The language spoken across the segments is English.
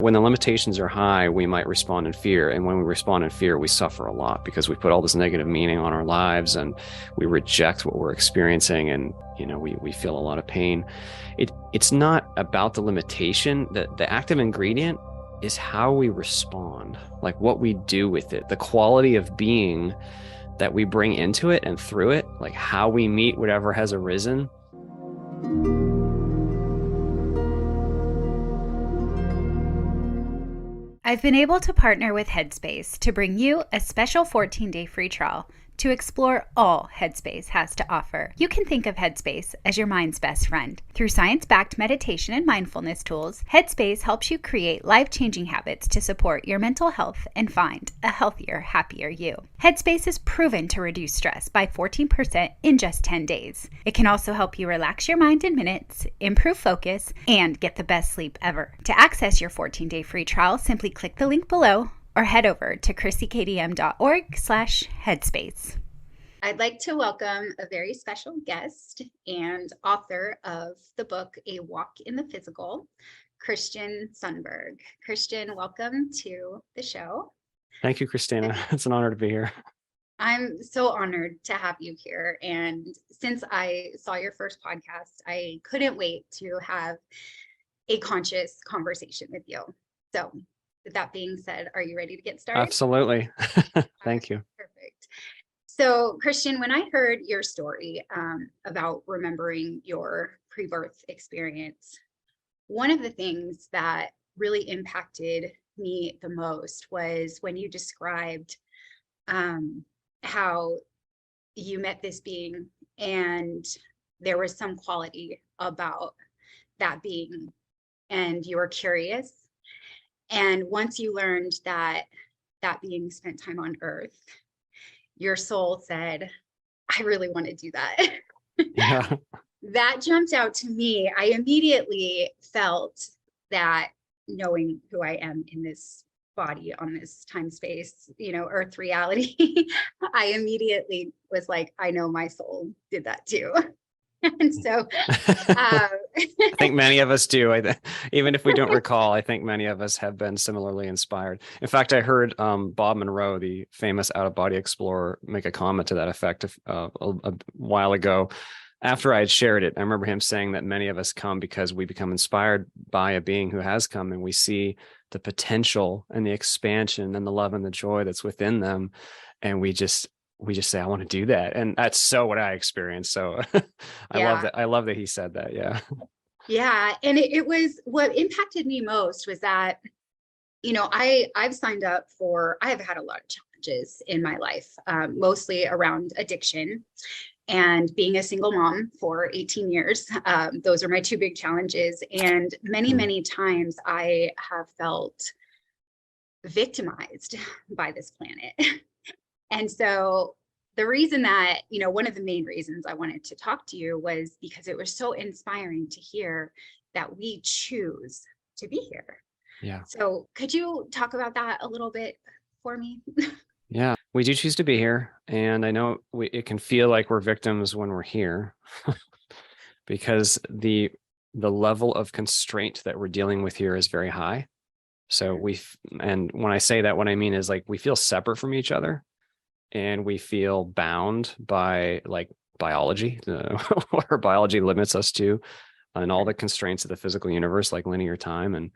When the limitations are high, we might respond in fear. And when we respond in fear, we suffer a lot because we put all this negative meaning on our lives and we reject what we're experiencing. And, we feel a lot of pain. It's not about the limitation. The active ingredient is how we respond, like what we do with it, the quality of being that we bring into it and through it, like how we meet whatever has arisen. I've been able to partner with Headspace to bring you a special 14-day free trial to explore all Headspace has to offer. You can think of Headspace as your mind's best friend. Through science-backed meditation and mindfulness tools, Headspace helps you create life-changing habits to support your mental health and find a healthier, happier you. Headspace is proven to reduce stress by 14% in just 10 days. It can also help you relax your mind in minutes, improve focus, and get the best sleep ever. To access your 14-day free trial, simply click the link below or head over to chrissykdm.org/headspace. I'd like to welcome a very special guest and author of the book, A Walk in the Physical, Christian Sundberg. Christian, welcome to the show. Thank you, Christina. It's an honor to be here. I'm so honored to have you here. And since I saw your first podcast, I couldn't wait to have a conscious conversation with you. So with that being said, are you ready to get started? Absolutely. Thank you. Perfect. So, Christian, when I heard your story about remembering your pre-birth experience, one of the things that really impacted me the most was when you described how you met this being and there was some quality about that being and you were curious. And once you learned that that being spent time on earth, your soul said, I really want to do that. Yeah. That jumped out to me. I immediately felt that knowing who I am in this body on this time space, earth reality, I immediately was like, I know my soul did that too. And so I think many of us do. Even if we don't recall, I think many of us have been similarly inspired. In fact, I heard Bob Monroe, the famous out-of-body explorer, make a comment to that effect a while ago. After I had shared it, I remember him saying that many of us come because we become inspired by a being who has come, and we see the potential and the expansion and the love and the joy that's within them, and we just say, I want to do that. And that's so what I experienced. So I love that. I love that he said that. Yeah. Yeah. And it was what impacted me most was that, I've signed up I have had a lot of challenges in my life, mostly around addiction and being a single mom for 18 years. Those are my two big challenges. And many, many times I have felt victimized by this planet. And so the reason that, one of the main reasons I wanted to talk to you was because it was so inspiring to hear that we choose to be here. Yeah. So could you talk about that a little bit for me? Yeah, we do choose to be here. And I know it can feel like we're victims when we're here because the level of constraint that we're dealing with here is very high. So and when I say that, what I mean is like we feel separate from each other. And we feel bound by like biology, what our biology limits us to, and all the constraints of the physical universe, like linear time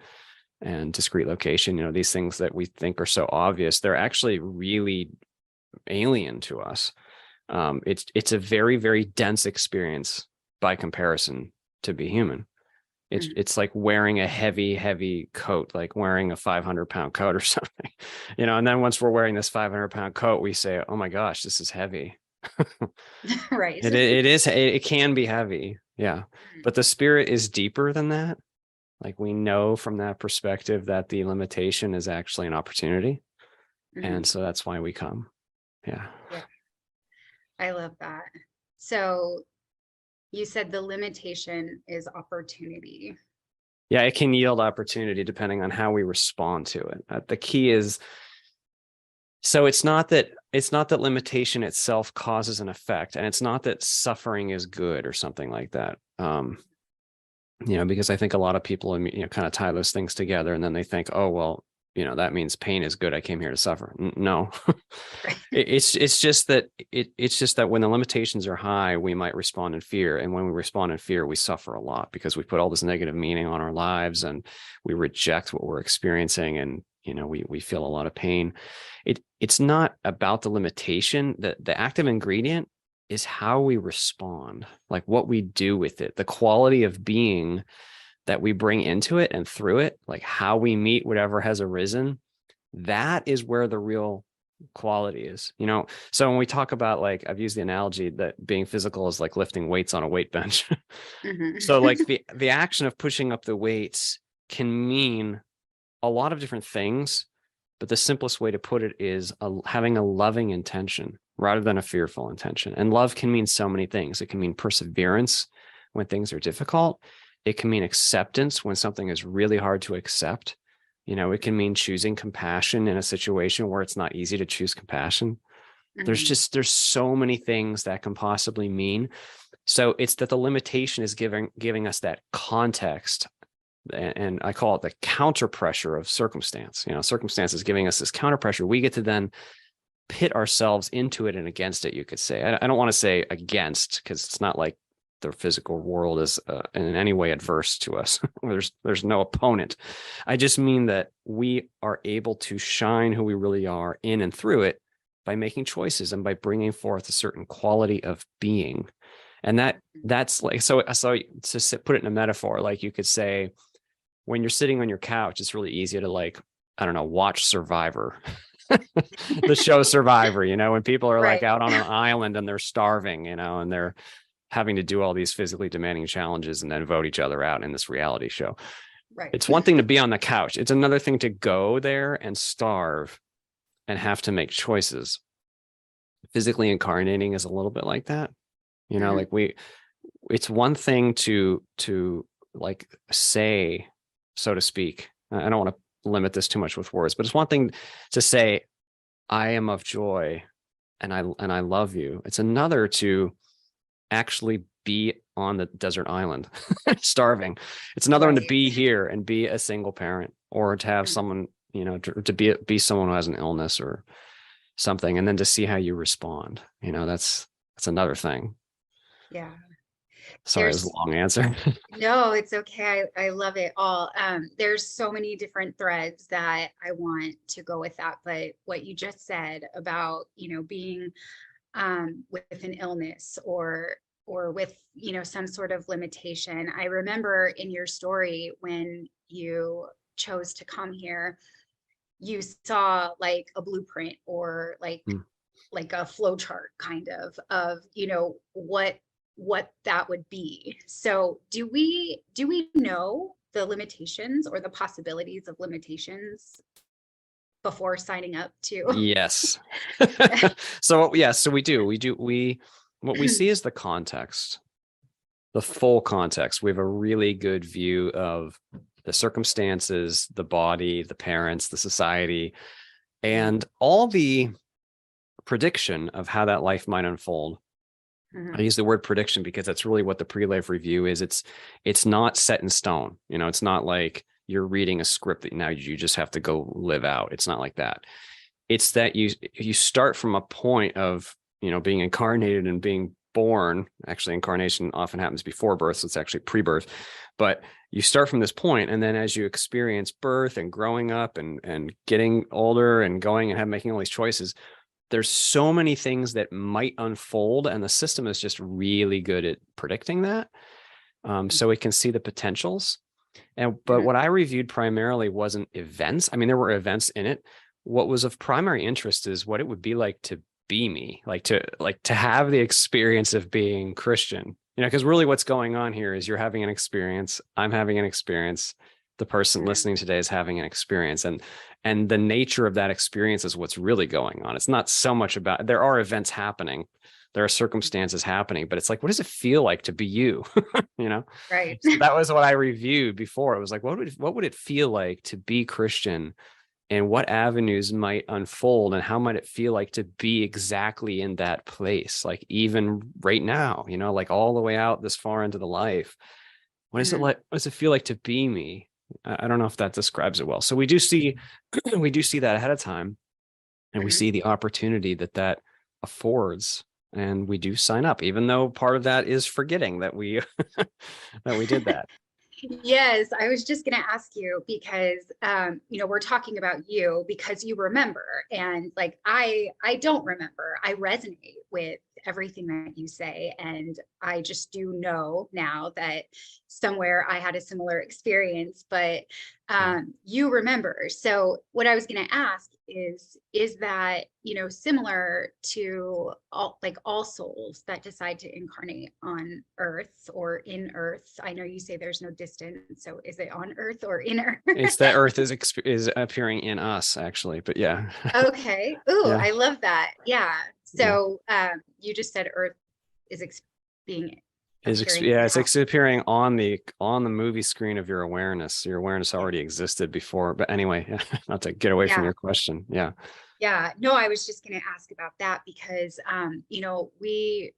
and discrete location. These things that we think are so obvious, they're actually really alien to us. It's a very, very dense experience by comparison to be human. It's like wearing a heavy coat, like wearing a 500-pound coat or something, and then once we're wearing this 500-pound coat, we say, oh my gosh, this is heavy. Right. It can be heavy. Yeah. But the spirit is deeper than that. Like we know from that perspective that the limitation is actually an opportunity. And so that's why we come. Yeah. I love that. So you said the limitation is opportunity. Yeah, it can yield opportunity depending on how we respond to it. The key is, so it's not that limitation itself causes an effect, and it's not that suffering is good or something like that. because I think a lot of people, kind of tie those things together, and then they think, oh, well, that means pain is good. I came here to suffer. No, it's just that it's just that when the limitations are high, we might respond in fear. And when we respond in fear, we suffer a lot because we put all this negative meaning on our lives and we reject what we're experiencing. And, we feel a lot of pain. It's not about the limitation. The active ingredient is how we respond, like what we do with it, the quality of being that we bring into it and through it, like how we meet whatever has arisen. That is where the real quality is. So when we talk about, like, I've used the analogy that being physical is like lifting weights on a weight bench. So like the action of pushing up the weights can mean a lot of different things, but the simplest way to put it is having a loving intention rather than a fearful intention. And love can mean so many things. It can mean perseverance when things are difficult. It can mean acceptance when something is really hard to accept. It can mean choosing compassion in a situation where it's not easy to choose compassion. There's so many things that can possibly mean. So it's that the limitation is giving us that context. And I call it the counter pressure of circumstance. Circumstance is giving us this counter pressure. We get to then pit ourselves into it and against it, you could say. I don't want to say against, because it's not like the physical world is in any way adverse to us. There's no opponent. I just mean that we are able to shine who we really are in and through it by making choices and by bringing forth a certain quality of being. And that's like, so to put it in a metaphor, like you could say, when you're sitting on your couch, it's really easy to, like, I don't know, watch Survivor, the show Survivor, when people are like out on an island and they're starving, and they're having to do all these physically demanding challenges and then vote each other out in this reality show. Right. It's one thing to be on the couch. It's another thing to go there and starve and have to make choices. Physically incarnating is a little bit like that. Like it's one thing to like say, so to speak, I don't want to limit this too much with words, but it's one thing to say, I am of joy and I love you. It's another to actually be on the desert island starving. It's another one to be here and be a single parent, or to have someone, to be someone who has an illness or something, and then to see how you respond. That's another thing. Yeah. Sorry, it was a long answer. No, it's okay. I love it all. There's so many different threads that I want to go with that, but what you just said about, being with an illness or with, some sort of limitation. I remember in your story when you chose to come here, you saw like a blueprint or like a flow chart kind of what that would be. So do we know the limitations or the possibilities of limitations before signing up to? Yes. So we do. What we see is the context, the full context. We have a really good view of the circumstances, the body, the parents, the society, and all the prediction of how that life might unfold. I use the word prediction because that's really what the pre-life review is. It's not set in stone. It's not like you're reading a script that now you just have to go live out. It's not like that. It's that you start from a point of, being incarnated and being born. Actually, incarnation often happens before birth, so it's actually pre-birth. But you start from this point, and then as you experience birth and growing up and getting older and going and making all these choices, there's so many things that might unfold, and the system is just really good at predicting that. So it can see the potentials. But what I reviewed primarily wasn't events. I mean, there were events in it. What was of primary interest is what it would be like to be me, like to have the experience of being Christian, because really what's going on here is you're having an experience. I'm having an experience. The person listening today is having an experience, and the nature of that experience is what's really going on. It's not so much about, there are events happening, there are circumstances happening, but it's like, what does it feel like to be you? Right. So that was what I reviewed before. It was like, what would it feel like to be Christian, and what avenues might unfold, and how might it feel like to be exactly in that place? Like even right now, like all the way out this far into the life, What is it Mhm. like? What does it feel like to be me? I don't know if that describes it well. So we do see, we do see that ahead of time, and we Mhm. see the opportunity that that affords, and we do sign up, even though part of that is forgetting that we that we did that. Yes, I was just going to ask you because we're talking about you because you remember, and like I don't remember. I resonate with everything that you say, and I just do know now that somewhere I had a similar experience, but you remember. So what I was going to ask is that, similar to all souls that decide to incarnate on Earth or in Earth? I know you say there's no distance, so is it on Earth or in Earth? It's that Earth is appearing in us, actually. But yeah, Okay. Ooh, yeah, I love that. Yeah. yeah. So you just said Earth is being appearing Yeah, in it's us. appearing on the movie screen of your awareness. Your awareness already existed before. But anyway, not to get away from Yeah. your question. Yeah. Yeah. No, I was just going to ask about that because we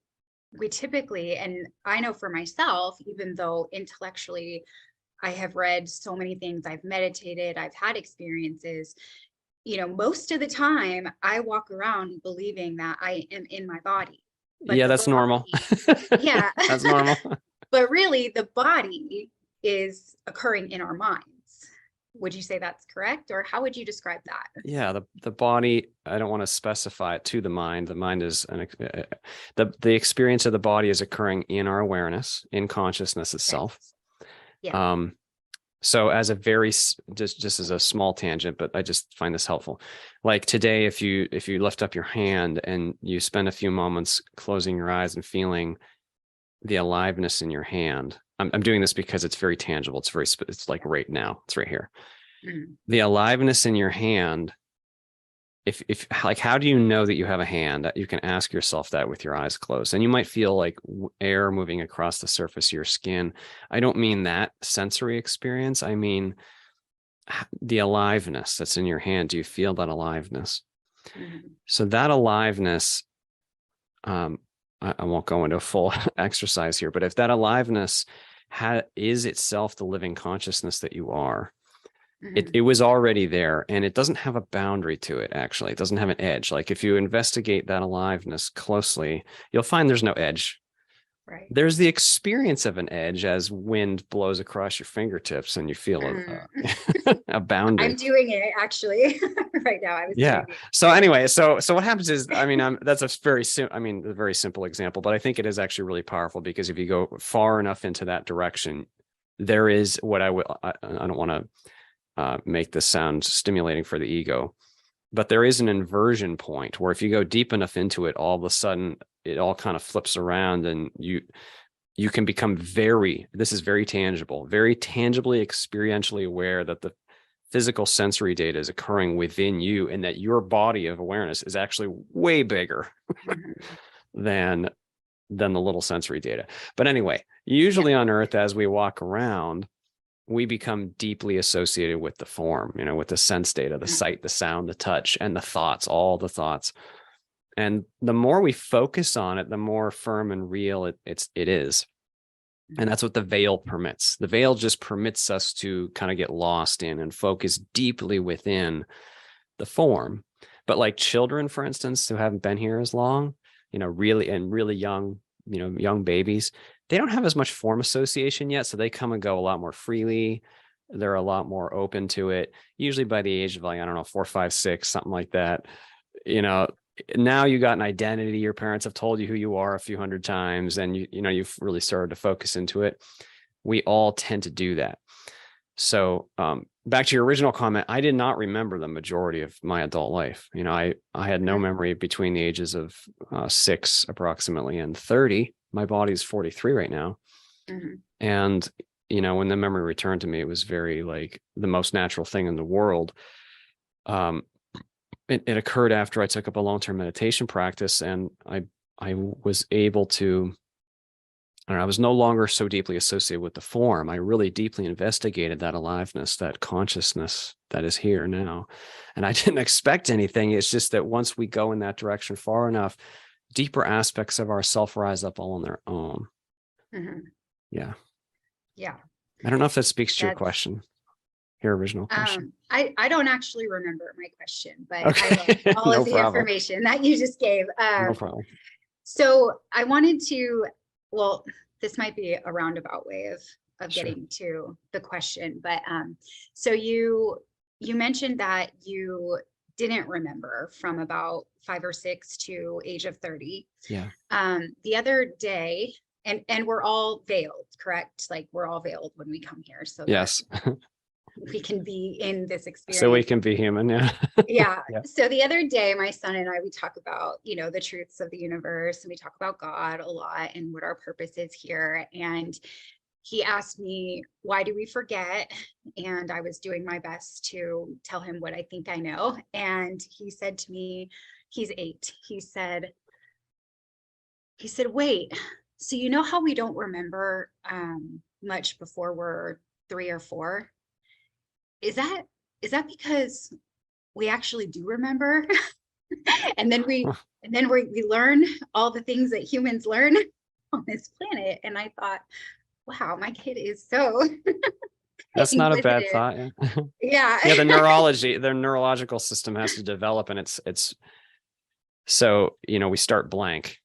typically, and I know for myself, even though intellectually I have read so many things, I've meditated, I've had experiences, most of the time I walk around believing that I am in my body. But Yeah, the that's normal. body, yeah, That's normal. but really the body is occurring in our minds. Would you say that's correct? Or how would you describe that? Yeah, the body, I don't want to specify it to the mind. The mind is the experience of the body is occurring in our awareness, in consciousness Okay. itself. Yeah. Um, so as a just as a small tangent, but I just find this helpful. Like today, if you lift up your hand and you spend a few moments closing your eyes and feeling the aliveness in your hand, I'm doing this because it's very tangible. It's like right now, it's right here. Mm. The aliveness in your hand, if like, how do you know that you have a hand? You can ask yourself that with your eyes closed, and you might feel like air moving across the surface of your skin. I don't mean that sensory experience. I mean the aliveness that's in your hand. Do you feel that aliveness? Mhm. So that aliveness, I won't go into a full exercise here, but if that aliveness is itself the living consciousness that you are, Mhm. it was already there, and it doesn't have a boundary to it. Actually, it doesn't have an edge. Like if you investigate that aliveness closely, you'll find there's no edge. Right. There's the experience of an edge as wind blows across your fingertips and you feel Mm. a I'm boundary. doing it actually right now. I was Yeah. doing the So experience. anyway, so what happens is, I mean, that's a very simple example, but I think it is actually really powerful because if you go far enough into that direction, there is what I don't want to make this sound stimulating for the ego, but there is an inversion point where if you go deep enough into it, all of a sudden it all kind of flips around, and you can become this is very tangible, very tangibly experientially aware that the physical sensory data is occurring within you, and that your body of awareness is actually way bigger Mhm. than the little sensory data. But anyway, Yeah. usually on Earth, as we walk around, we become deeply associated with the form, with the sense data, the Mhm. sight, the sound, the touch, and the thoughts, all the thoughts. And the more we focus on it, the more firm and real it is. And Mhm. that's what the veil permits. The veil just permits us to kind of get lost in and focus deeply within the form. But like children, for instance, who haven't been here as long, really young, young babies, they don't have as much form association yet. So they come and go a lot more freely. They're a lot more open to it. Usually by the age of, like, I don't know, 4, 5, 6, something like that. You know, now you got an identity. Your parents have told you who you are a few hundred times, and you've really started to focus into it. We all tend to do that. So back to your original comment, I did not remember the majority of my adult life. I had no Mhm. memory between the ages of 6 approximately and 30. My body's 43 right now. Mhm. And, when the memory returned to me, it was very like the most natural thing in the world. Um, it occurred after I took up a long-term meditation practice, and I was able to, and I was no longer so deeply associated with the form. I really deeply investigated that aliveness, that consciousness that is here now. And I didn't expect anything. It's just that once we go in that direction far enough, deeper aspects of ourself rise up all on their own. Mhm. Yeah. Yeah. I don't know if that speaks to your That's, question, your original question. I don't actually remember my question, but I love Okay, all no of the problem. information that you just gave. No problem. So I wanted to, well, this might be a roundabout way of Sure. getting to the question, but so you mentioned that you didn't remember from about 5 or 6 to age of 30. Yeah. The other day, and we're all veiled, correct? Like we're all veiled when we come here, so that Yes. we can be in this experience. So we can be human. Yeah. Yeah. Yeah. So the other day, my son and I, we talk about, the truths of the universe, and we talk about God a lot and what our purpose is here. And he asked me, why do we forget? And I was doing my best to tell him what I think I know. And he said to me, he's 8. He said, wait, so you know how we don't remember much before we're 3 or 4? Is that because we actually do remember? and then we learn all the things that humans learn on this planet. And I thought, wow, my kid is so That's not a bad inquisitive. thought. Yeah. Yeah. Yeah. Their neurological system has to develop, and it's so, we start blank.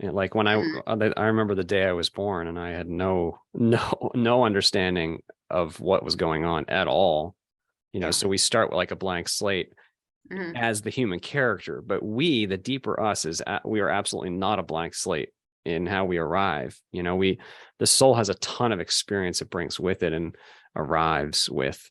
Like when I remember the day I was born, and I had no understanding of what was going on at all. Yeah. So we start with like a blank slate as the human character, but the deeper us we are absolutely not a blank slate in how we arrive. The soul has a ton of experience it brings with it and arrives with.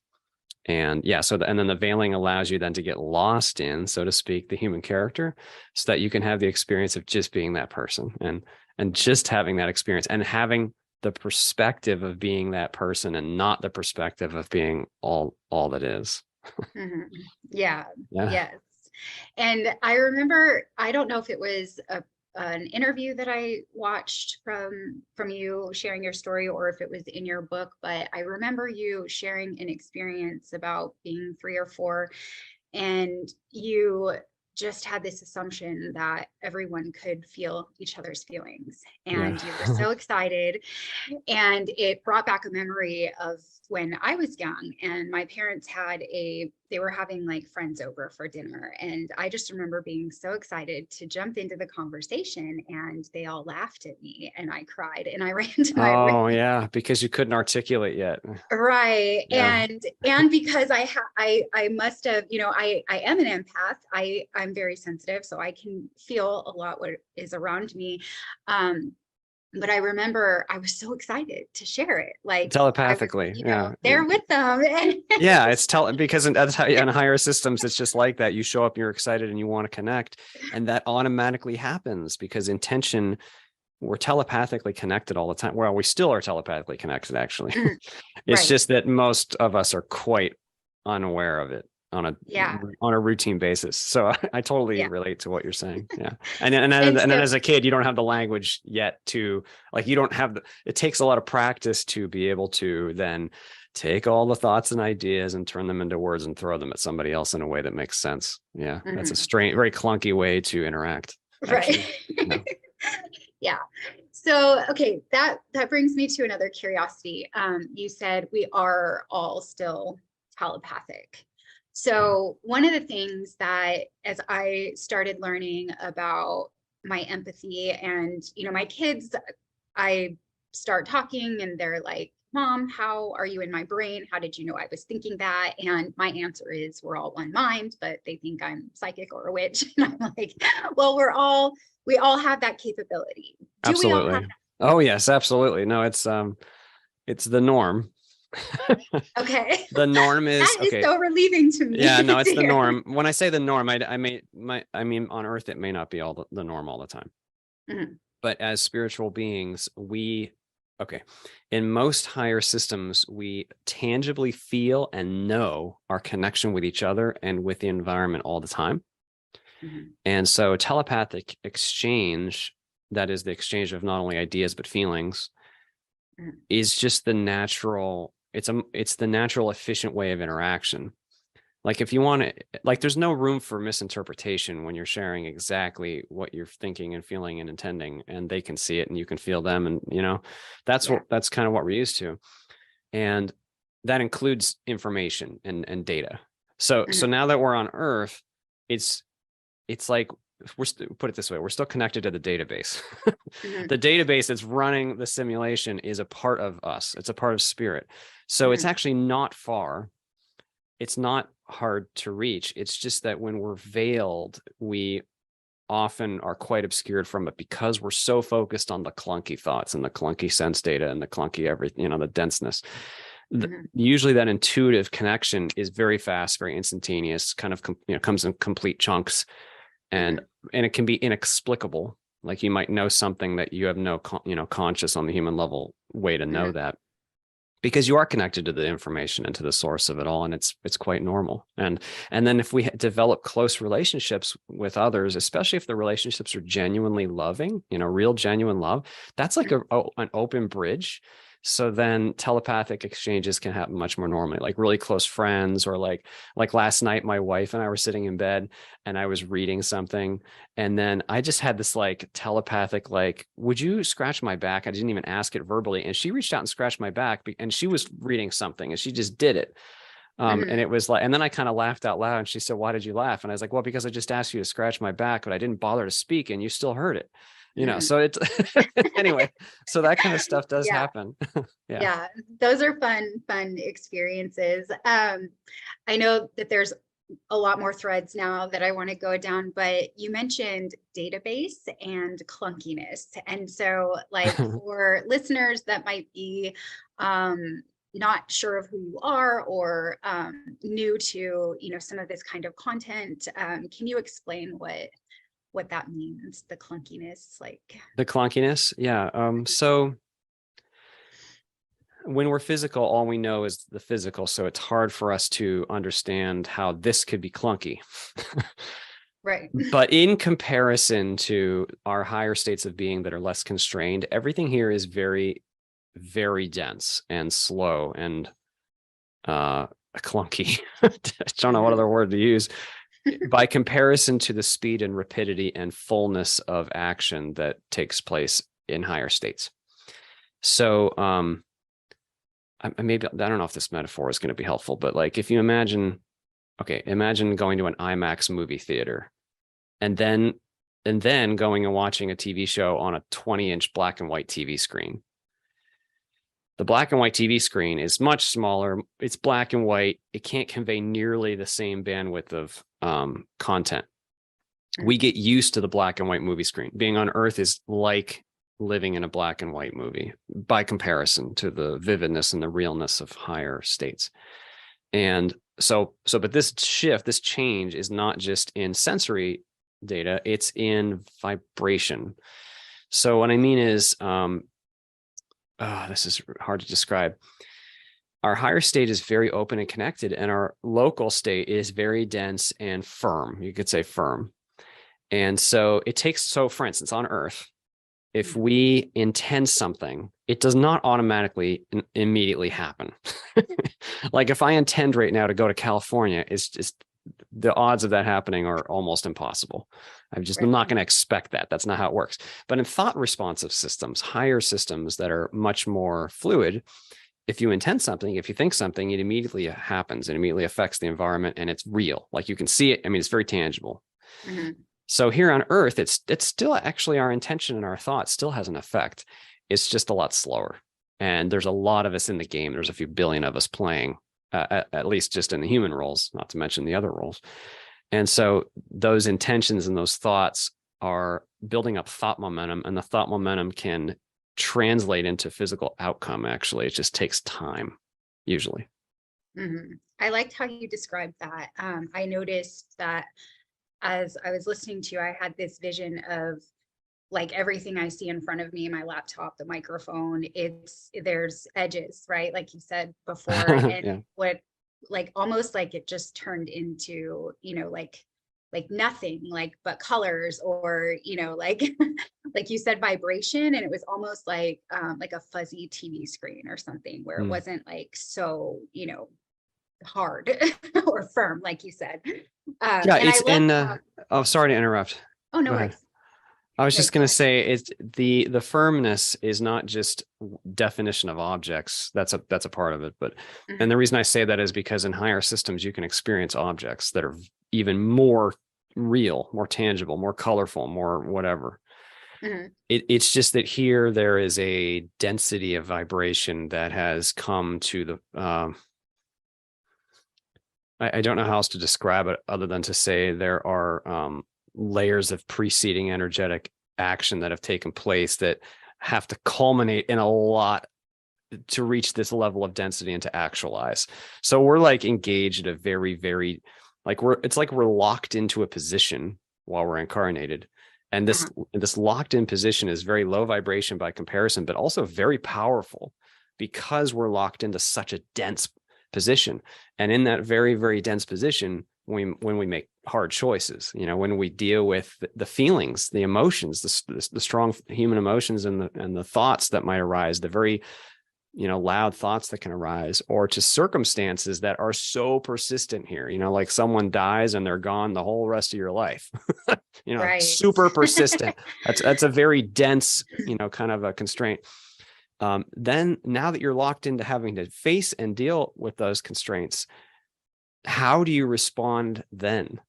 And yeah, and then the veiling allows you then to get lost in, so to speak, the human character, so that you can have the experience of just being that person and just having that experience and having the perspective of being that person and not the perspective of being all that is. Yeah. Yeah. Yes. And I remember, I don't know if it was an interview that I watched from you sharing your story, or if it was in your book, but I remember you sharing an experience about being 3 or 4, and you just had this assumption that everyone could feel each other's feelings, and you were so excited. And it brought back a memory of when I was young, and my parents they were having like friends over for dinner. And I just remember being so excited to jump into the conversation, and they all laughed at me, and I cried, and I ran to my room. Oh yeah, because you couldn't articulate yet. Right. Yeah. And because I must have, I am an empath. I'm very sensitive, so I can feel a lot what is around me. But I remember I was so excited to share it, like Telepathically. I was, Yeah. there with them. Yeah, because in higher systems, it's just like that. You show up, you're excited, and you want to connect, and that automatically happens because intention. We're telepathically connected all the time. Well, we still are telepathically connected, actually. It's Right. just that most of us are quite unaware of it on a routine basis. So I totally relate to what you're saying. Yeah. And then as a kid, you don't have the language yet to, like, you don't have it takes a lot of practice to be able to then take all the thoughts and ideas and turn them into words and throw them at somebody else in a way that makes sense. Yeah. That's a strange, very clunky way to interact. Right. Yeah. Yeah. So, okay, that brings me to another curiosity. You said we are all still telepathic. So one of the things that, as I started learning about my empathy, and, my kids, I start talking and they're like, Mom, how are you in my brain? How did you know I was thinking that? And my answer is, we're all one mind, but they think I'm psychic or a witch. And I'm like, well, we all have that capability. Do Absolutely. we all have that? Oh yes, absolutely. No, it's the norm. Okay. The norm is that is so relieving to me. Yeah, no, it's the norm. When I say the norm, I mean on Earth it may not be all the norm all the time. But as spiritual beings, in most higher systems, we tangibly feel and know our connection with each other and with the environment all the time. And so telepathic exchange, that is the exchange of not only ideas but feelings, is just the natural, it's the natural efficient way of interaction. Like if you want to, like, there's no room for misinterpretation when you're sharing exactly what you're thinking and feeling and intending, and they can see it and you can feel them. And, that's kind of what we're used to. And that includes information and data. So Mhm. now that we're on Earth, it's like put it this way, we're still connected to the database. Mhm. The database that's running the simulation is a part of us. It's a part of spirit. So it's Mhm. actually not far. It's not hard to reach. It's just that when we're veiled, we often are quite obscured from it because we're so focused on the clunky thoughts and the clunky sense data and the clunky everything, the denseness. Mhm. Usually that intuitive connection is very fast, very instantaneous, kind of comes in complete chunks, and Mhm. it can be inexplicable. Like you might know something that you have no conscious on the human level way to know Mhm. that, because you are connected to the information and to the source of it all, and it's quite normal. And then if we develop close relationships with others, especially if the relationships are genuinely loving, real genuine love, that's like an open bridge. So then telepathic exchanges can happen much more normally, like really close friends, or like last night my wife and I were sitting in bed and I was reading something, and then I just had this like telepathic, like, would you scratch my back? I didn't even ask it verbally. And she reached out and scratched my back, and she was reading something and she just did it. And Mhm. it was like, and then I kind of laughed out loud, and she said, why did you laugh? And I was like, well, because I just asked you to scratch my back, but I didn't bother to speak and you still heard it, Mhm. so it's anyway, so that kind of stuff does Yeah. happen. Yeah. Yeah. Those are fun experiences. I know that there's a lot more threads now that I want to go down, but you mentioned database and clunkiness. And so, like, for listeners that might be not sure of who you are, or new to, some of this kind of content, can you explain what that means, the clunkiness? Like, The clunkiness. Yeah. So when we're physical, all we know is the physical. So it's hard for us to understand how this could be clunky. right. But in comparison to our higher states of being that are less constrained, everything here is very, very dense and slow and clunky. I don't know what Mhm. other word to use. By comparison to the speed and rapidity and fullness of action that takes place in higher states. So maybe, I don't know if this metaphor is going to be helpful, but like if you imagine going to an IMAX movie theater, and then going and watching a TV show on a 20-inch black and white TV screen. The black and white TV screen is much smaller. It's black and white. It can't convey nearly the same bandwidth of content. We get used to the black and white movie screen. Being on Earth is like living in a black and white movie by comparison to the vividness and the realness of higher states. And but this change is not just in sensory data, it's in vibration. So what I mean is, this is hard to describe. Our higher state is very open and connected, and our local state is very dense and firm. You could say firm. And so for instance, on Earth, if we intend something, it does not automatically immediately happen. Like if I intend right now to go to California, it's just the odds of that happening are almost impossible. I'm Right. not going to expect that. That's not how it works. But in thought responsive systems, higher systems that are much more fluid, if you intend something, if you think something, it immediately happens. It immediately affects the environment, and it's real. Like you can see it. I mean, it's very tangible. Mhm. So here on Earth, it's still actually our intention and our thought still has an effect. It's just a lot slower. And there's a lot of us in the game. There's a few billion of us playing, at least just in the human roles, not to mention the other roles. And so those intentions and those thoughts are building up thought momentum, and the thought momentum can translate into physical outcome. Actually, it just takes time, usually. I liked how you described that. I noticed that as I was listening to you, I had this vision of like everything I see in front of me, my laptop, the microphone, there's edges, right? Like you said before, and Yeah. what, like almost like it just turned into, like nothing, like but colors, or like like you said, vibration, and it was almost like a fuzzy TV screen or something, where it Mm. wasn't like so hard or firm, like you said. Yeah, And I it's love in how, oh, sorry to interrupt. oh, no Go ahead. worries. I was No, just go going to ahead. say it's the firmness is not just definition of objects. That's a part of it. But and Mhm, the reason I say that is because in higher systems you can experience objects that are even more real, more tangible, more colorful, more whatever. mhm, It's just that here there is a density of vibration that has come to the I don't know how else to describe it other than to say there are layers of preceding energetic action that have taken place that have to culminate in a lot to reach this level of density and to actualize. So we're like engaged at a very, very it's like we're locked into a position while we're incarnated. And uh-huh, this locked in position is very low vibration by comparison, but also very powerful because we're locked into such a dense position. And in that very, very dense position, when we make hard choices, when we deal with the feelings, the emotions, the strong human emotions and the thoughts that might arise, the very loud thoughts that can arise, or to circumstances that are so persistent here, like someone dies and they're gone the whole rest of your life, right. super persistent. That's a very dense, kind of a constraint. Then now that you're locked into having to face and deal with those constraints, how do you respond then?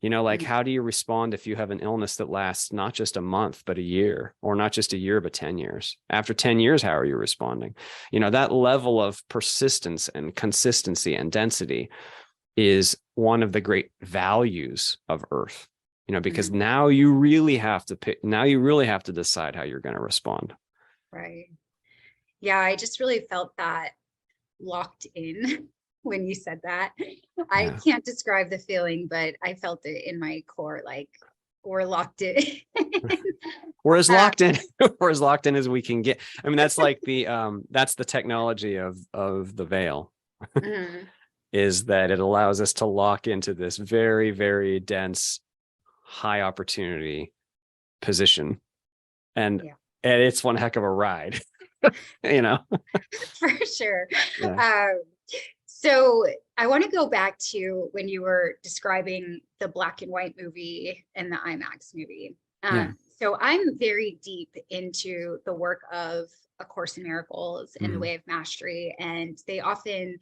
Like Mhm, how do you respond if you have an illness that lasts not just a month, but a year, or not just a year, but 10 years? After 10 years, how are you responding? That level of persistence and consistency and density is one of the great values of Earth, because mhm, now you really have to pick, now you really have to decide how you're going to respond. right. Yeah, I just really felt that locked in when you said that. I Yeah. can't describe the feeling, but I felt it in my core, like we're locked in. We're as Uh, locked in, we're as locked in as we can get. I mean, that's like that's the technology of the veil. mhm, Is that it allows us to lock into this very, very dense, high opportunity position. And yeah, it's one heck of a ride, you know? for sure. Yeah. Um, so I want to go back to when you were describing the black and white movie and the IMAX movie. Yeah. So I'm very deep into the work of A Course in Miracles and the Mhm. Way of Mastery, and they often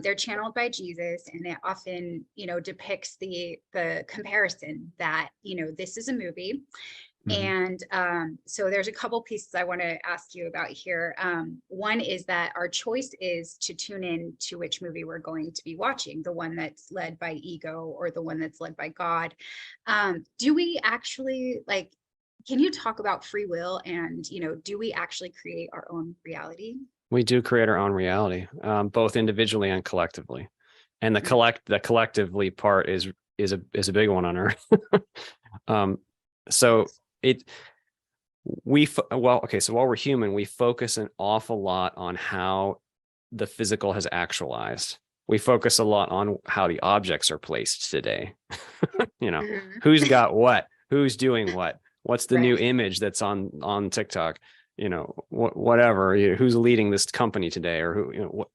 they're channeled by Jesus, and it often, depicts the comparison that, this is a movie. Mhm. And so there's a couple pieces I want to ask you about here. One is that our choice is to tune in to which movie we're going to be watching, the one that's led by ego or the one that's led by God. Do we actually can you talk about free will and, do we actually create our own reality? We do create our own reality, both individually and collectively. And Mhm. the collectively part is a big one on Earth. um, so Yes. it okay, so while we're human, we focus an awful lot on how the physical has actualized. We focus a lot on how the objects are placed today. you know, Mhm. who's got what, who's doing what, what's the new Right. image that's on TikTok, whatever, who's leading this company today, or who,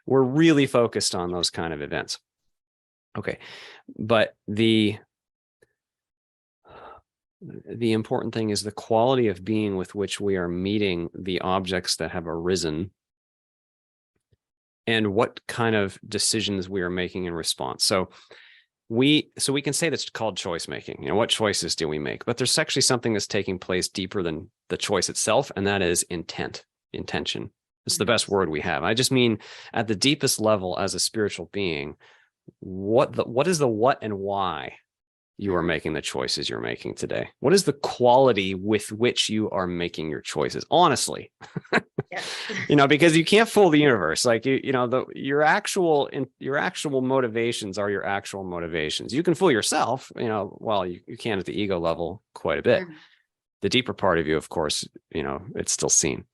we're really focused on those kind of events. Okay, but the important thing is the quality of being with which we are meeting the objects that have arisen, and what kind of decisions we are making in response. So we can say that's called choice making. What choices do we make? But there's actually something that's taking place deeper than the choice itself, and that is intention. It's the best Yes. word we have. I just mean at the deepest level, as a spiritual being, what is the what and why you are Mhm. making the choices you're making today? What is the quality with which you are making your choices? Honestly, Yes. because you can't fool the universe. Like your actual motivations are your actual motivations. You can fool yourself, well, you can at the ego level quite a bit. Mhm. The deeper part of you, of course, it's still seen.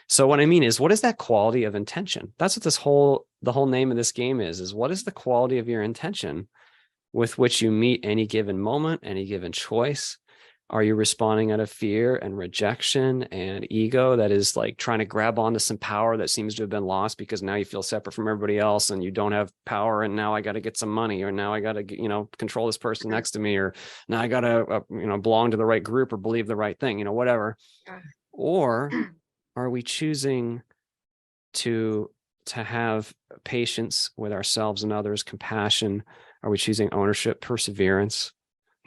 So what I mean is, what is that quality of intention? That's what the whole name of this game is what is the quality of your intention with which you meet any given moment, any given choice? Are you responding out of fear and rejection and ego that is like trying to grab onto some power that seems to have been lost because now you feel separate from everybody else and you don't have power, and now I got to get some money, or now I got to, control this person next to me, or now I got to, belong to the right group or believe the right thing, whatever. Yeah. Or are we choosing to have patience with ourselves and others, compassion? Are we choosing ownership, perseverance?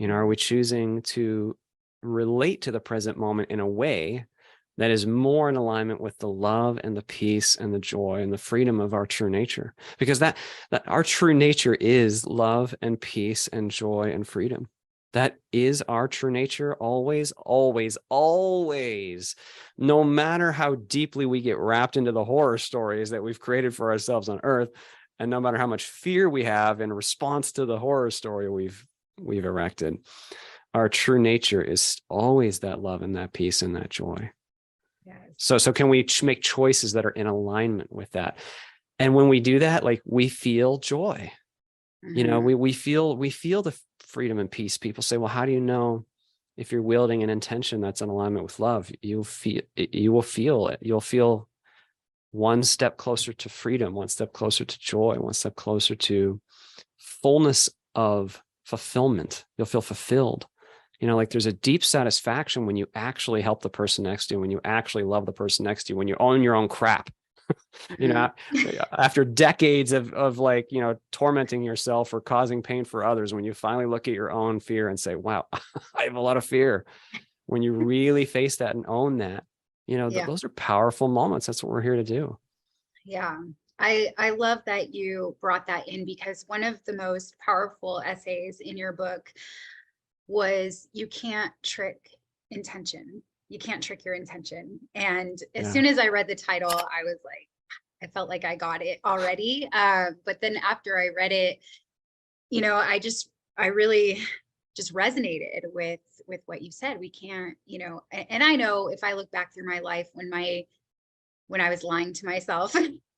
Are we choosing to relate to the present moment in a way that is more in alignment with the love and the peace and the joy and the freedom of our true nature? Because that our true nature is love and peace and joy and freedom. That is our true nature, always, always, always. No matter how deeply we get wrapped into the horror stories that we've created for ourselves on earth, and no matter how much fear we have in response to the horror story we've erected, our true nature is always that love and that peace and that joy. Yes. So can we make choices that are in alignment with that? And when we do that, like, we feel joy. We feel the freedom and peace. People say, well, how do you know if you're wielding an intention that's in alignment with love? You will feel it. You'll feel one step closer to freedom, one step closer to joy, one step closer to fullness of fulfillment. You'll feel fulfilled. Like, there's a deep satisfaction when you actually help the person next to you, when you actually love the person next to you, when you own your own crap. After decades of like, tormenting yourself or causing pain for others, when you finally look at your own fear and say, wow, I have a lot of fear. When you really face that and own that, those are powerful moments. That's what we're here to do. Yeah. I love that you brought that in, because one of the most powerful essays in your book was, you can't trick intention. You can't trick your intention. And as soon as I read the title, I was like, I felt like I got it already. But then after I read it, I really just resonated with what you said. We can't, and I know if I look back through my life when I was lying to myself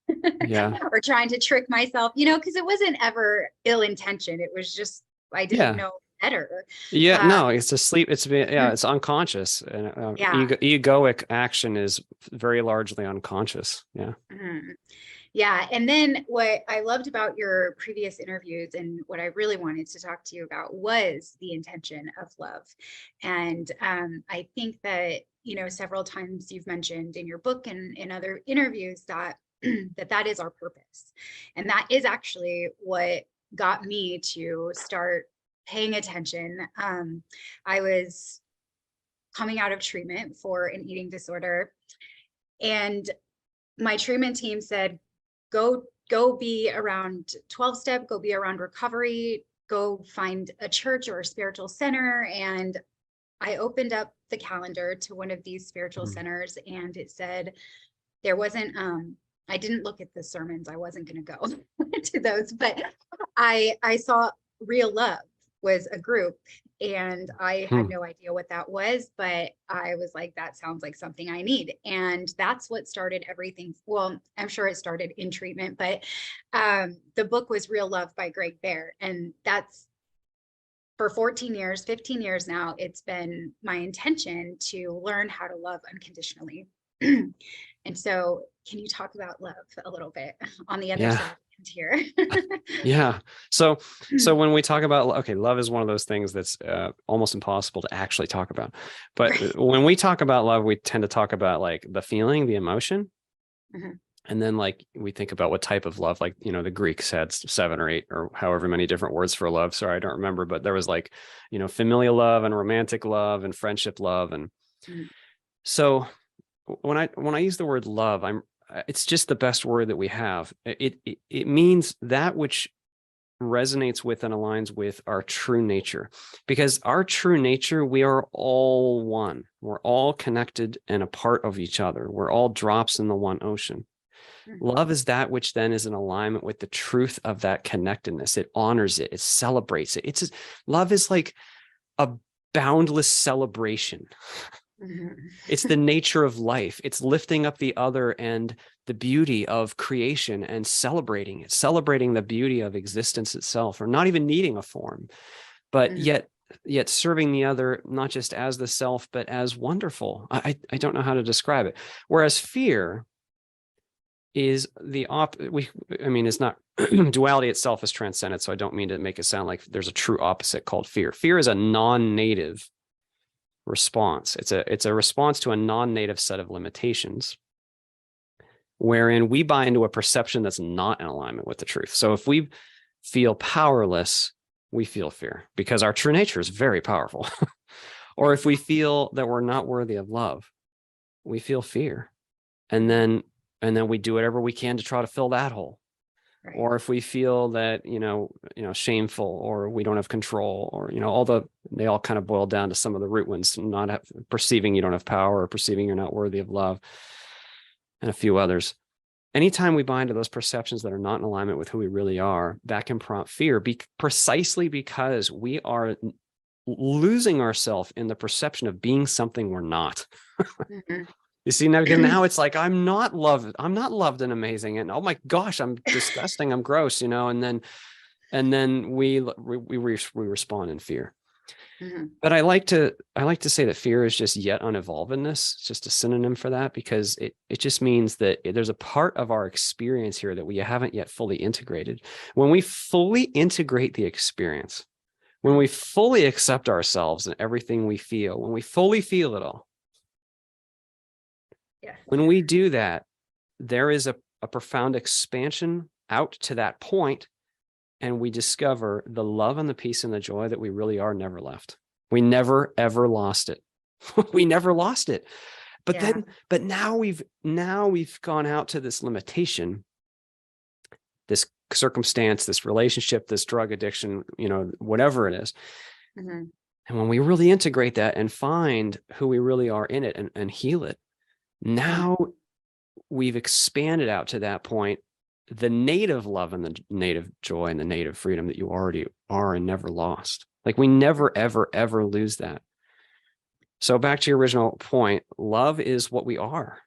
or trying to trick myself, because it wasn't ever ill intention. It was just, I didn't know better. No, it's asleep. It's unconscious, and egoic action is very largely unconscious. Yeah. And then what I loved about your previous interviews, and what I really wanted to talk to you about, was the intention of love. And I think that, several times you've mentioned in your book and in other interviews that that is our purpose. And that is actually what got me to start paying attention. I was coming out of treatment for an eating disorder, and my treatment team said, go be around 12-step, go be around recovery, go find a church or a spiritual center. And I opened up the calendar to one of these spiritual centers, and it said, there wasn't, I didn't look at the sermons. I wasn't going to go to those, but I saw Real Love was a group, and I had no idea what that was, but I was like, that sounds like something I need. And that's what started everything. Well, I'm sure it started in treatment, but the book was Real Love by Greg Bear. And that's, for 14 years, 15 years now, it's been my intention to learn how to love unconditionally. And so, can you talk about love a little bit on the other side here? So when we talk about, love is one of those things that's almost impossible to actually talk about. But when we talk about love, we tend to talk about like the feeling, the emotion. And then like we think about what type of love, like, the Greeks had 7 or 8 or however many different words for love. Sorry, I don't remember, but there was like, familial love and romantic love and friendship love. And so when I use the word love, it's just the best word that we have. It means that which resonates with and aligns with our true nature, because our true nature, we are all one. We're all connected and a part of each other. We're all drops in the one ocean. Love is that which then is in alignment with the truth of that connectedness. It honors it. It celebrates it. Love is like a boundless celebration. It's the nature of life. It's lifting up the other and the beauty of creation and celebrating it, celebrating the beauty of existence itself, or not even needing a form, but yet yet serving the other, not just as the self, but as wonderful. I don't know how to describe it. Whereas fear is it's not duality itself is transcendent. So I don't mean to make it sound like there's a true opposite called fear. Fear is a non-native response. It's a response to a non-native set of limitations, wherein we buy into a perception that's not in alignment with the truth. So if we feel powerless, we feel fear because our true nature is very powerful. Or if we feel that we're not worthy of love, we feel fear. And then we do whatever we can to try to fill that hole. Right. Or if we feel that, shameful, or we don't have control, or, they all kind of boil down to some of the root ones, perceiving you don't have power, or perceiving you're not worthy of love, and a few others. Anytime we buy into those perceptions that are not in alignment with who we really are, that can prompt fear, precisely because we are losing ourselves in the perception of being something we're not. Mm-hmm. You see, now it's like, I'm not loved and amazing. And oh my gosh, I'm disgusting. I'm gross, and then we respond in fear. Mm-hmm. But I like to say that fear is just yet unevolvedness. It's just a synonym for that, because it just means that there's a part of our experience here that we haven't yet fully integrated. When we fully integrate the experience, when we fully accept ourselves and everything we feel, when we fully feel it all, when we do that, there is a profound expansion out to that point, and we discover the love and the peace and the joy that we really are never left. We never, ever lost it. We never lost it. But now we've gone out to this limitation, this circumstance, this relationship, this drug addiction, whatever it is. Mm-hmm. And when we really integrate that and find who we really are in it and heal it, now we've expanded out to that point, the native love and the native joy and the native freedom that you already are and never lost. Like we never, ever, ever lose that. So back to your original point, love is what we are.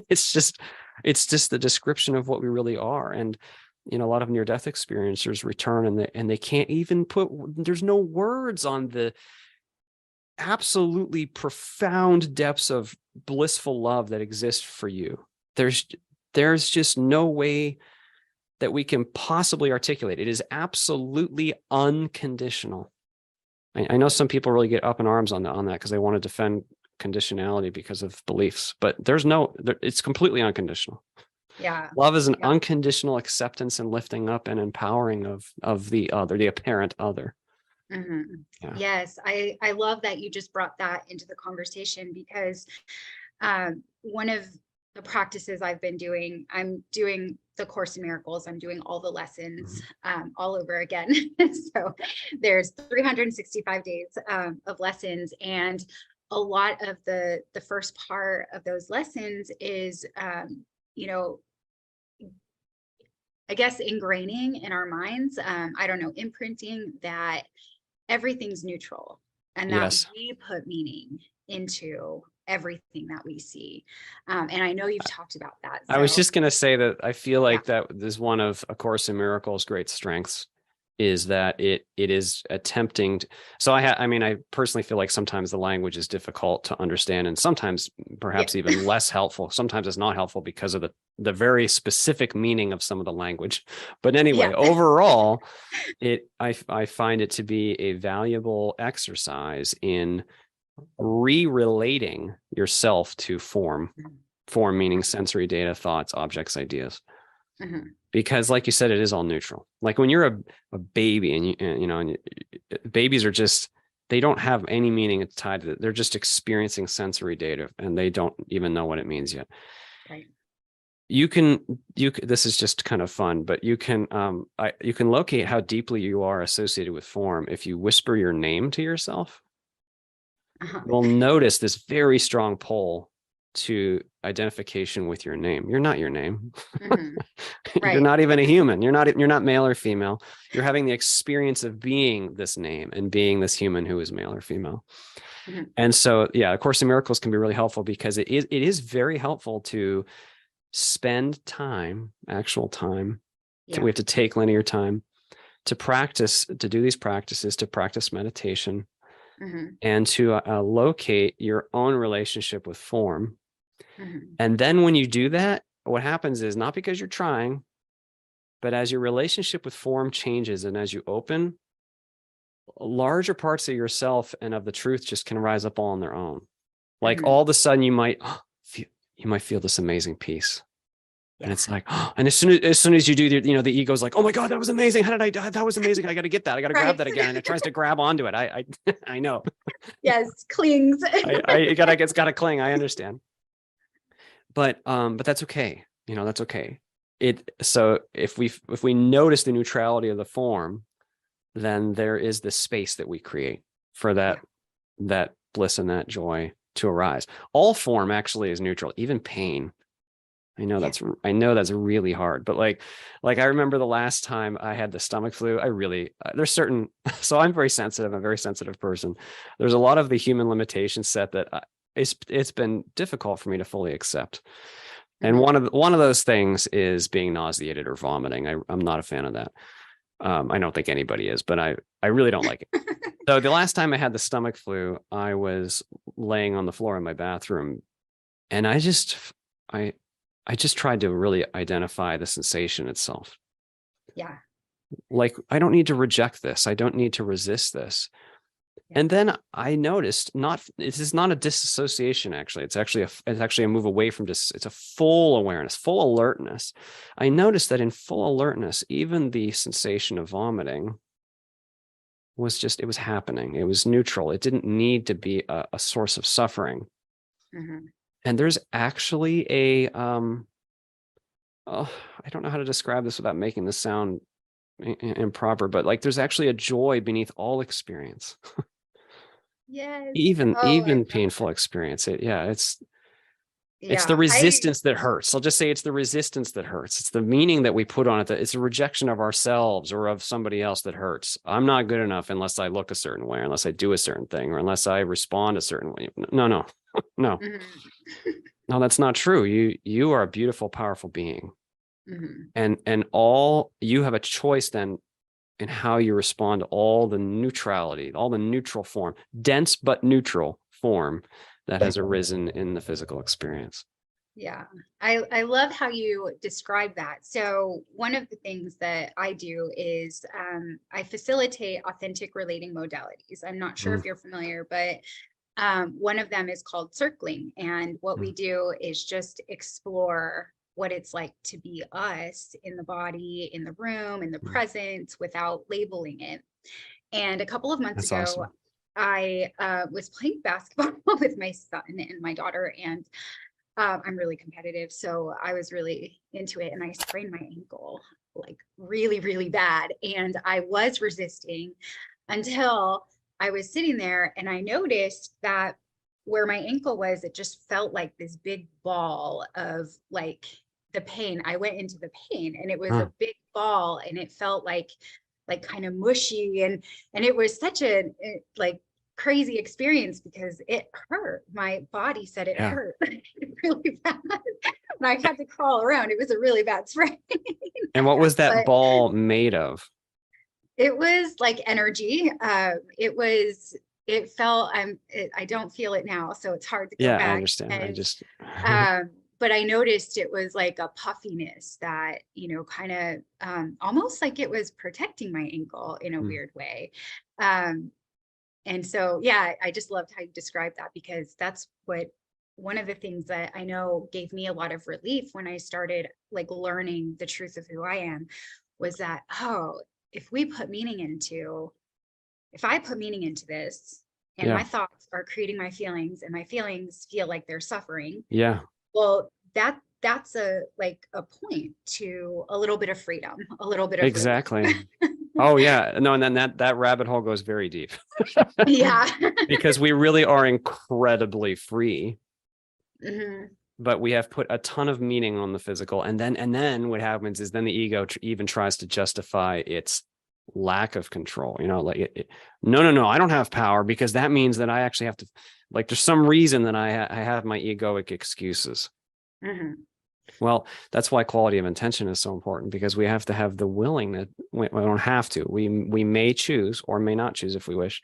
It's just the description of what we really are. And, a lot of near-death experiencers return and they can't even there's no words on the absolutely profound depths of blissful love that exist for you. There's just no way that we can possibly articulate. It is absolutely unconditional. I know some people really get up in arms on that because they want to defend conditionality because of beliefs, but it's completely unconditional. Yeah. Love is an unconditional acceptance and lifting up and empowering of the other, the apparent other. Mm-hmm. Yeah. Yes, I love that you just brought that into the conversation, because one of the practices I've been doing, I'm doing the Course in Miracles. I'm doing all the lessons all over again. So there's 365 days of lessons, and a lot of the first part of those lessons is I guess ingraining in our minds, imprinting that everything's neutral, and that we put meaning into everything that we see. And I know you've talked about that. So, I was just going to say that I feel like that is one of A Course in Miracles' great strengths, is that it is attempting to, so I personally feel like sometimes the language is difficult to understand, and sometimes perhaps even less helpful. Sometimes it's not helpful because of the very specific meaning of some of the language. But anyway, overall, I find it to be a valuable exercise in re-relating yourself to form meaning sensory data, thoughts, objects, ideas. Mm-hmm. Because like you said, it is all neutral. Like when you're a baby and babies are just, they don't have any meaning tied to it. They're just experiencing sensory data and they don't even know what it means yet. Right. You can, this is just kind of fun, but you can locate how deeply you are associated with form. If you whisper your name to yourself, you'll notice this very strong pull to identification with your name. You're not your name. Mm-hmm. Right. You're not even a human. You're not male or female. You're having the experience of being this name and being this human who is male or female. Mm-hmm. And so, A Course in Miracles can be really helpful because it is very helpful to spend time, actual time. We have to take linear time to do these practices, to practice meditation, Mhm. and to locate your own relationship with form. Mhm. And then when you do that, what happens is, not because you're trying, but as your relationship with form changes and as you open, larger parts of yourself and of the truth just can rise up all on their own. Like Mhm. all of a sudden you might feel this amazing peace. And Yeah. it's like, and as soon as you do, the ego's like, oh my God, that was amazing. How did I die? That was amazing. I got to get that. I got to grab Right. that again. And it tries to grab onto it. I know. Yes, clings. It's got to cling. I understand. But that's okay. That's okay. So if we notice the neutrality of the form, then there is this space that we create for that bliss and that joy to arise. All form actually is neutral, even pain. I know that's really hard, but like I remember the last time I had the stomach flu, I really, there's certain, so I'm very sensitive, I'm a very sensitive person. There's a lot of the human limitations set that it's been difficult for me to fully accept. And Mhm. one of those things is being nauseated or vomiting. I'm not a fan of that. I don't think anybody is, but I really don't like it. So the last time I had the stomach flu, I was laying on the floor in my bathroom, and I just tried to really identify the sensation itself. Yeah. Like, I don't need to reject this. I don't need to resist this. Yeah. And then I noticed it is not a disassociation. Actually, it's actually a move away from it's a full awareness, full alertness. I noticed that in full alertness, even the sensation of vomiting it was happening. It was neutral. It didn't need to be a source of suffering. Mhm. And there's actually I don't know how to describe this without making this sound improper, but like there's actually a joy beneath all experience, Yes. even Oh, I love painful that. experience. It's the Yeah. resistance that hurts. I'll just say it's the resistance that hurts. It's the meaning that we put on it. That it's a rejection of ourselves or of somebody else that hurts. I'm not good enough unless I look a certain way, or unless I do a certain thing, or unless I respond a certain way. No, no, no, Mhm. no, that's not true. You are a beautiful, powerful being. Mhm. And all you have a choice then in how you respond to all the neutrality, all the neutral form, dense but neutral form that has arisen in the physical experience. Yeah, I love how you describe that. So one of the things that I do is I facilitate authentic relating modalities. I'm not sure if Mm, you're familiar, but one of them is called circling. And what we mm, do is just explore what it's like to be us in the body, in the room, in the mm. present, without labeling it. And a couple of months That's ago, awesome. I was playing basketball with my son and my daughter, and I'm really competitive, so I was really into it, and I sprained my ankle like really, really bad. And I was resisting until I was sitting there and I noticed that where my ankle was, it just felt like this big ball of like the pain. I went into the pain and it was a Huh. big ball and it felt like kind of mushy and it was such a like crazy experience because it hurt. My body said it Yeah. hurt really bad. And I had to crawl around. It was a really bad sprain. And what was that But ball made of? it was like energy. It felt, I don't feel it now, so it's hard to go Yeah, I back. understand. I And, just, but I noticed it was like a puffiness that, kind of almost like it was protecting my ankle in a Mm, weird way. Um, and so, yeah, I just loved how you described that because that's one of the things that I know gave me a lot of relief when I started like learning the truth of who I am was that, oh, if we put meaning into, if I put meaning into this and my yeah. thoughts are creating my feelings and my feelings feel like they're suffering, Yeah, well, that's a like a point to a little bit of freedom, a little bit of relief. exactly. Oh yeah. No, and then that rabbit hole goes very deep Yeah. because we really are incredibly free, Mhm. but we have put a ton of meaning on the physical. And then what happens is then the ego even tries to justify its lack of control, like no, I don't have power because that means that I actually have to, like, there's some reason that I have my egoic excuses. Mhm. Well, that's why quality of intention is so important, because we have to have the willingness. We don't have to. We may choose or may not choose if we wish.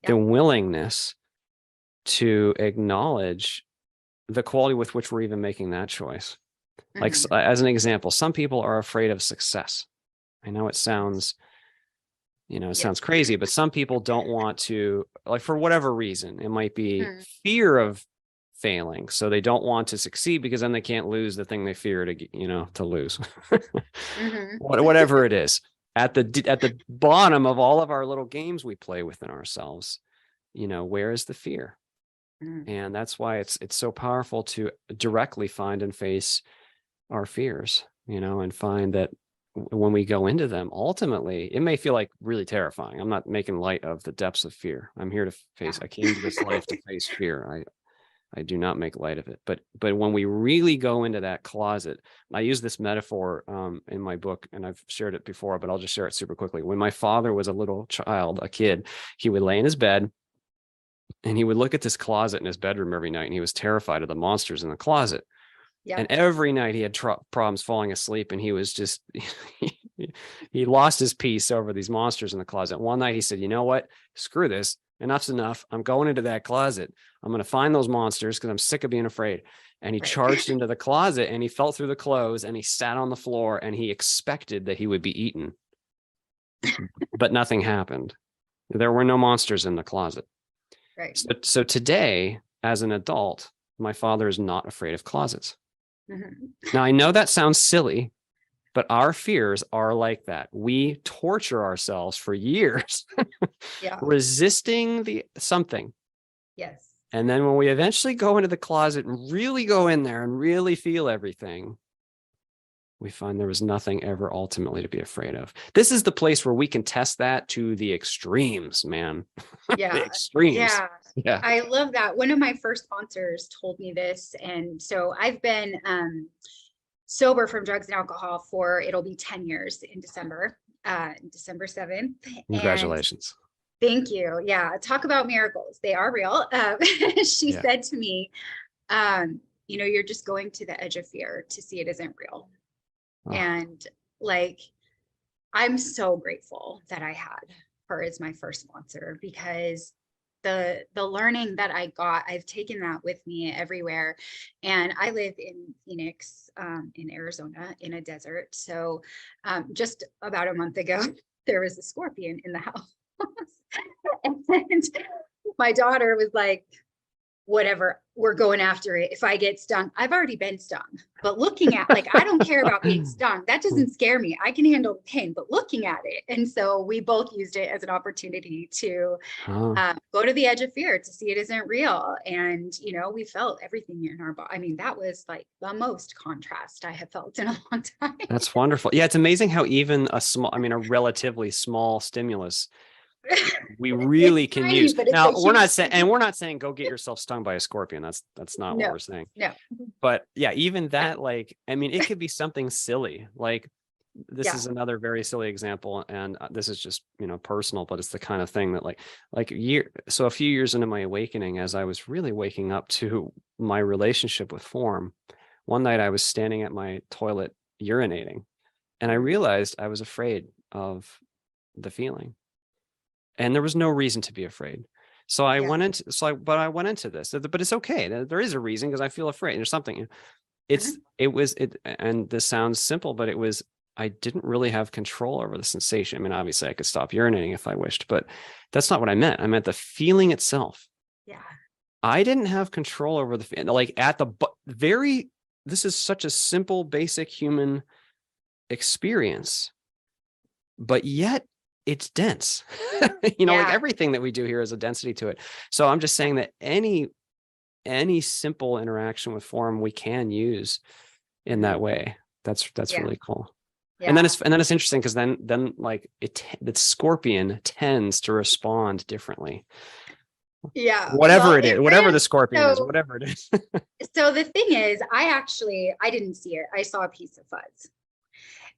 Yeah. The willingness to acknowledge the quality with which we're even making that choice. Like, as an example, some people are afraid of success. I know it sounds, it sounds crazy, but some people don't want to, like, for whatever reason, it might be fear of failing. So they don't want to succeed because then they can't lose the thing they fear to lose. Whatever it is, at the bottom of all of our little games we play within ourselves, where is the fear? And that's why it's so powerful to directly find and face our fears, and find that when we go into them, ultimately, it may feel like really terrifying. I'm not making light of the depths of fear. I'm here to face, I came to this life to face fear. I do not make light of it. But when we really go into that closet, I use this metaphor in my book, and I've shared it before, but I'll just share it super quickly. When my father was a little child, a kid, he would lay in his bed and he would look at this closet in his bedroom every night, and he was terrified of the monsters in the closet. And every night he had problems falling asleep, and he was just, he lost his peace over these monsters in the closet. One night he said, you know what, screw this. Enough's enough. I'm going into that closet. I'm going to find those monsters because I'm sick of being afraid. And he charged into the closet, and he felt through the clothes, and he sat on the floor, and he expected that he would be eaten. But nothing happened. There were no monsters in the closet. Right. So today, as an adult, my father is not afraid of closets. Now, I know that sounds silly, but our fears are like that. We torture ourselves for years resisting something. Yes. And then when we eventually go into the closet and really go in there and really feel everything, we find there was nothing ever ultimately to be afraid of. This is the place where we can test that to the extremes, man. Yeah. The extremes. Yeah. I love that. One of my first sponsors told me this. And so I've been sober from drugs and alcohol it'll be 10 years in December 7th. Congratulations. And thank you. Yeah. Talk about miracles. They are real. She said to me, you're just going to the edge of fear to see it isn't real. Oh. And like, I'm so grateful that I had her as my first sponsor, because the learning that I got, I've taken that with me everywhere. And I live in Phoenix, in Arizona, in a desert. So just about a month ago, there was a scorpion in the house. And my daughter was like, whatever, we're going after it. If I get stung, I've already been stung, but looking at, like, I don't care about being stung. That doesn't scare me. I can handle the pain, but looking at it. And so we both used it as an opportunity to go to the edge of fear, to see it isn't real. And, we felt everything in our body. I mean, that was like the most contrast I have felt in a long time. That's wonderful. Yeah. It's amazing how even a relatively small stimulus we really can tiny, use. Now we're not saying go get yourself stung by a scorpion. That's not what we're saying. No. But yeah, even that, it could be something silly. Like this is another very silly example, and this is just personal, but it's the kind of thing that so a few years into my awakening, as I was really waking up to my relationship with form, one night I was standing at my toilet urinating, and I realized I was afraid of the feeling. And there was no reason to be afraid. So I went into this, but it's okay. There is a reason, because I feel afraid. There's something. And this sounds simple, but I didn't really have control over the sensation. I mean, obviously I could stop urinating if I wished, but that's not what I meant. I meant the feeling itself. Yeah. I didn't have control over this is such a simple, basic human experience, but yet it's dense. Like everything that we do here has a density to it. So I'm just saying that any simple interaction with form we can use in that way. That's really cool. Yeah. And then it's interesting, because then the scorpion tends to respond differently. Yeah. Whatever the scorpion is, whatever it is. So the thing is, I didn't see it. I saw a piece of fuzz.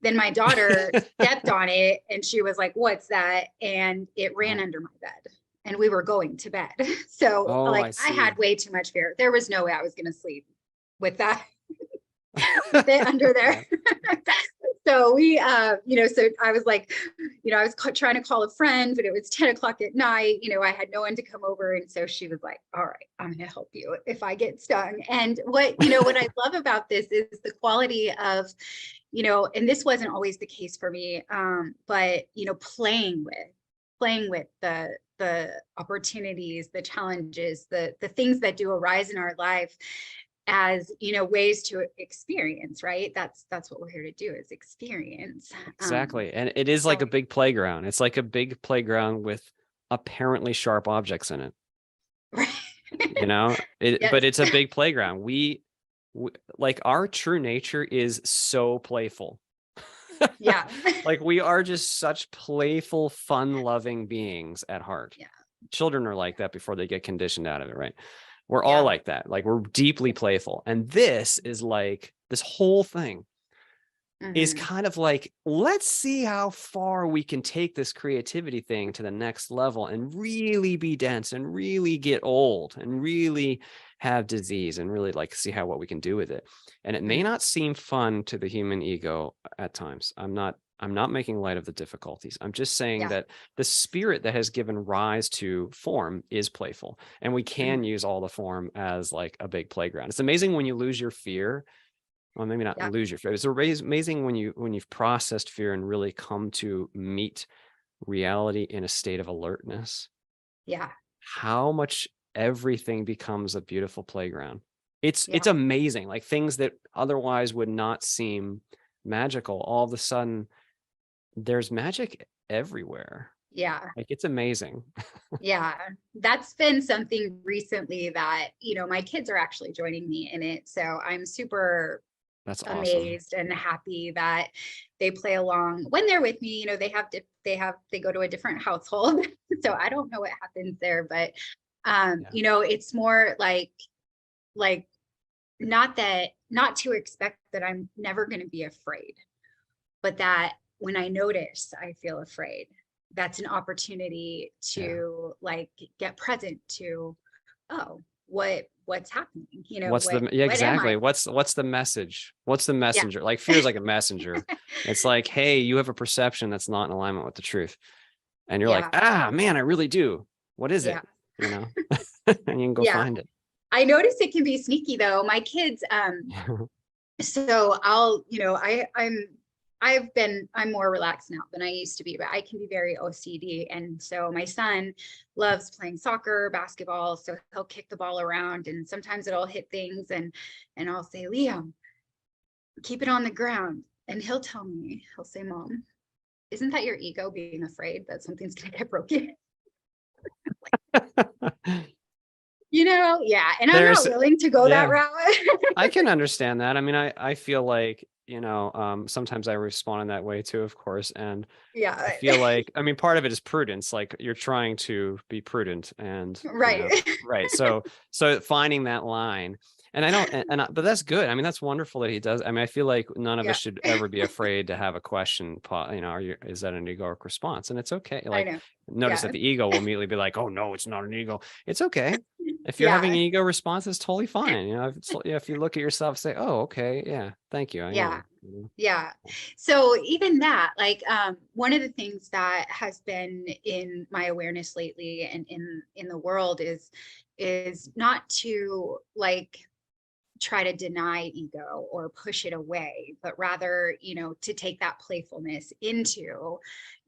Then my daughter stepped on it, and she was like, what's that? And it ran under my bed, and we were going to bed. So I had way too much fear. There was no way I was going to sleep with that. fit under there. So we, so I was like, I was trying to call a friend, but it was 10 o'clock at night. I had no one to come over. And so she was like, all right, I'm going to help you if I get stung. And what I love about this is the quality of, and this wasn't always the case for me, but, playing with the opportunities, the challenges, the things that do arise in our life as ways to experience, right? That's what we're here to do, is experience. Exactly. And it is like a big playground. It's like a big playground with apparently sharp objects in it. Right. Yes. But it's a big playground. We like, our true nature is so playful. Yeah. Like, we are just such playful, fun-loving beings at heart. Yeah. Children are like that before they get conditioned out of it, right? We're all like that. Like, we're deeply playful. And this is like, this whole thing is kind of like, let's see how far we can take this creativity thing to the next level and really be dense and really get old and really have disease and really like see what we can do with it. And it may not seem fun to the human ego at times. I'm not making light of the difficulties. I'm just saying that the spirit that has given rise to form is playful, and we can use all the form as like a big playground. It's amazing when you lose your fear. Well, maybe not lose your fear. It's amazing when you've processed fear and really come to meet reality in a state of alertness. Yeah. How much everything becomes a beautiful playground. It's amazing. Like, things that otherwise would not seem magical, all of a sudden there's magic everywhere. Yeah. Like, it's amazing. Yeah. That's been something recently that, my kids are actually joining me in it. So I'm super amazed and happy that they play along when they're with me. They go to a different household. So I don't know what happens there, but it's more like not to expect that I'm never going to be afraid, but that when I notice I feel afraid, that's an opportunity to get present to, what's happening, exactly. What's the message? What's the messenger? Like, fear is like a messenger. It's like, hey, you have a perception that's not in alignment with the truth. And you're like, man, I really do. What is it? And you can go find it. I notice it can be sneaky though. My kids, so I'm more relaxed now than I used to be, but I can be very OCD. And so my son loves playing soccer, basketball. So he'll kick the ball around, and sometimes it'll hit things, and I'll say, Liam, keep it on the ground. And he'll say, Mom, isn't that your ego being afraid that something's going to get broken? And I'm not willing to go that route. I can understand that. I mean, I feel like, sometimes I respond in that way too, of course. And I feel like, I mean, part of it is prudence. Like, you're trying to be prudent and right. Right. So finding that line, and but that's good. I mean, that's wonderful that he does. I mean, I feel like none of us should ever be afraid to have a question, is that an egoic response? And it's okay. Like, notice that the ego will immediately be like, oh no, it's not an ego. It's okay. If you're having an ego response, it's totally fine. If you look at yourself, say, oh, okay. Yeah. Thank you. Yeah. So even that, one of the things that has been in my awareness lately and in the world is not to try to deny ego or push it away, but rather, to take that playfulness into,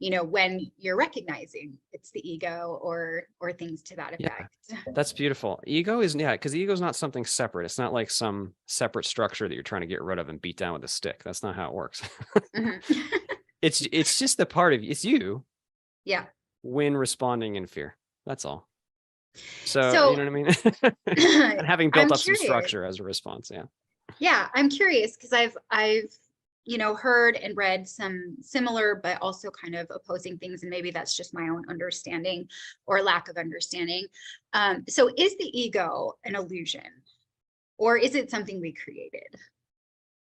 when you're recognizing it's the ego or things to that effect. That's beautiful. Ego is, because ego is not something separate. It's not like some separate structure that you're trying to get rid of and beat down with a stick. That's not how it works. It's just the part of it's you. Yeah. When responding in fear. That's all. So you know what I mean? And having built up some structure as a response. Yeah. I'm curious because I've heard and read some similar, but also kind of opposing things. And maybe that's just my own understanding or lack of understanding. So is the ego an illusion, or is it something we created?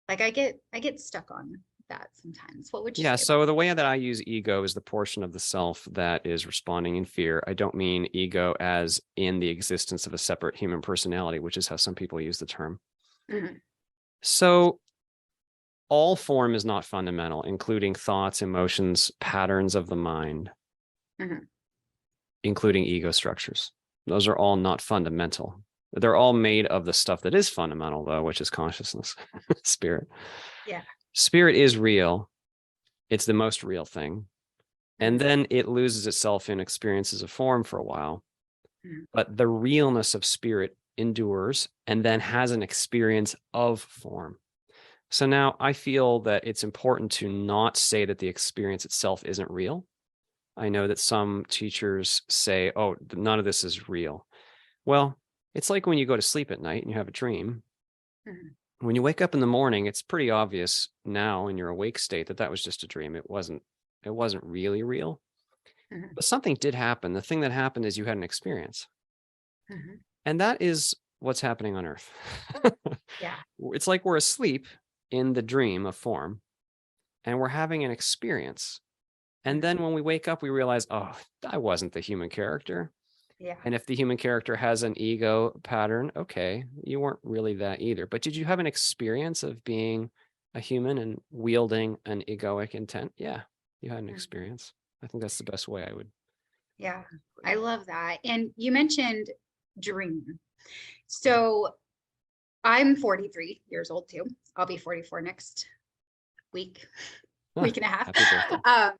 Like, I get stuck on that sometimes. What would you say? So the way that I use ego is the portion of the self that is responding in fear. I don't mean ego as in the existence of a separate human personality, which is how some people use the term. So all form is not fundamental, including thoughts, emotions, patterns of the mind, Mhm. including ego structures. Those are all not fundamental. They're all made of the stuff that is fundamental, though, which is consciousness, spirit. Yeah. Spirit is real. It's the most real thing. And Mhm. then it loses itself in experiences of form for a while. Mhm. But the realness of spirit endures and then has an experience of form. So now I feel that it's important to not say that the experience itself isn't real. I know that some teachers say, oh, none of this is real. Well, it's like when you go to sleep at night and you have a dream. Mhm. When you wake up in the morning, it's pretty obvious now in your awake state that that was just a dream. It wasn't really real. Mhm. But something did happen. The thing that happened is you had an experience. Mhm. And that is what's happening on Earth. Yeah. It's like we're asleep in the dream of form and we're having an experience. And Mhm. then when we wake up, we realize, oh, I wasn't the human character. Yeah. And if the human character has an ego pattern, okay, you weren't really that either. But did you have an experience of being a human and wielding an egoic intent? Yeah, you had an Mhm. experience. I think that's the best way I would. Yeah. I love that. And you mentioned dream. So I'm 43 years old too. I'll be 44 next week, Ah, week and a half. happy birthday.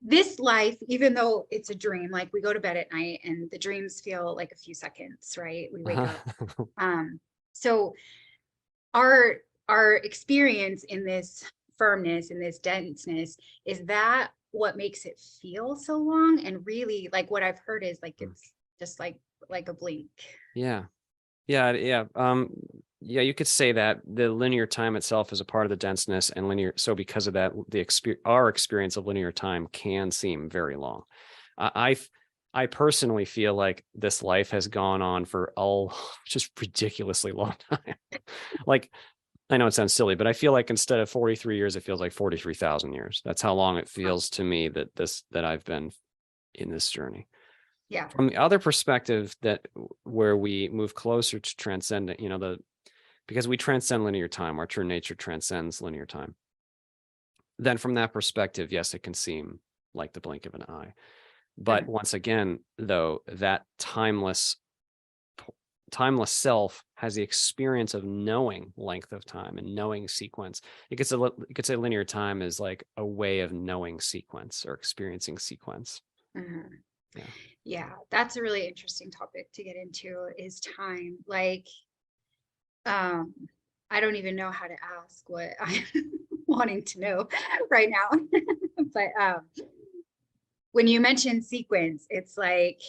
This life, even though it's a dream, like we go to bed at night and the dreams feel like a few seconds, right? We wake up. So our experience in this firmness, in this denseness, is that what makes it feel so long? And really, like what I've heard is like it's just like a blink. Yeah. Yeah. Yeah, you could say that the linear time itself is a part of the denseness and linear. So because of that, our experience of linear time can seem very long. I personally feel like this life has gone on for just ridiculously long time. Like, I know it sounds silly, but I feel like instead of 43 years, it feels like 43,000 years. That's how long it feels to me that I've been in this journey. Yeah. From the other perspective, that where we move closer to transcendent, because we transcend linear time, our true nature transcends linear time. Then from that perspective, yes, it can seem like the blink of an eye. But Mhm. once again, though, that timeless self has the experience of knowing length of time and knowing sequence. You could say linear time is like a way of knowing sequence or experiencing sequence. Mhm. Yeah. Yeah, that's a really interesting topic to get into is time. Like, I don't even know how to ask what I'm wanting to know right now. But when you mention sequence, it's like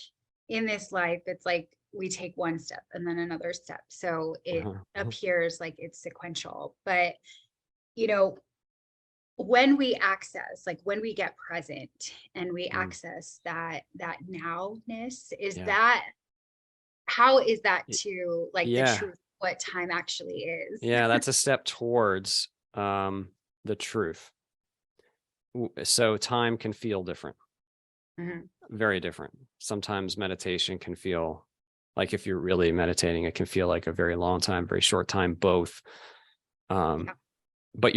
in this life, it's like we take one step and then another step. So it appears like it's sequential. But, you know, when we access, like when we get present and we access that nowness, is Yeah. that, how is that Y- to like the Yeah. truth, what time actually is? Yeah, that's a step towards the truth. So time can feel different, Mhm. very different. Sometimes meditation can feel like, if you're really meditating, it can feel like a very long time, very short time, both. Yeah. But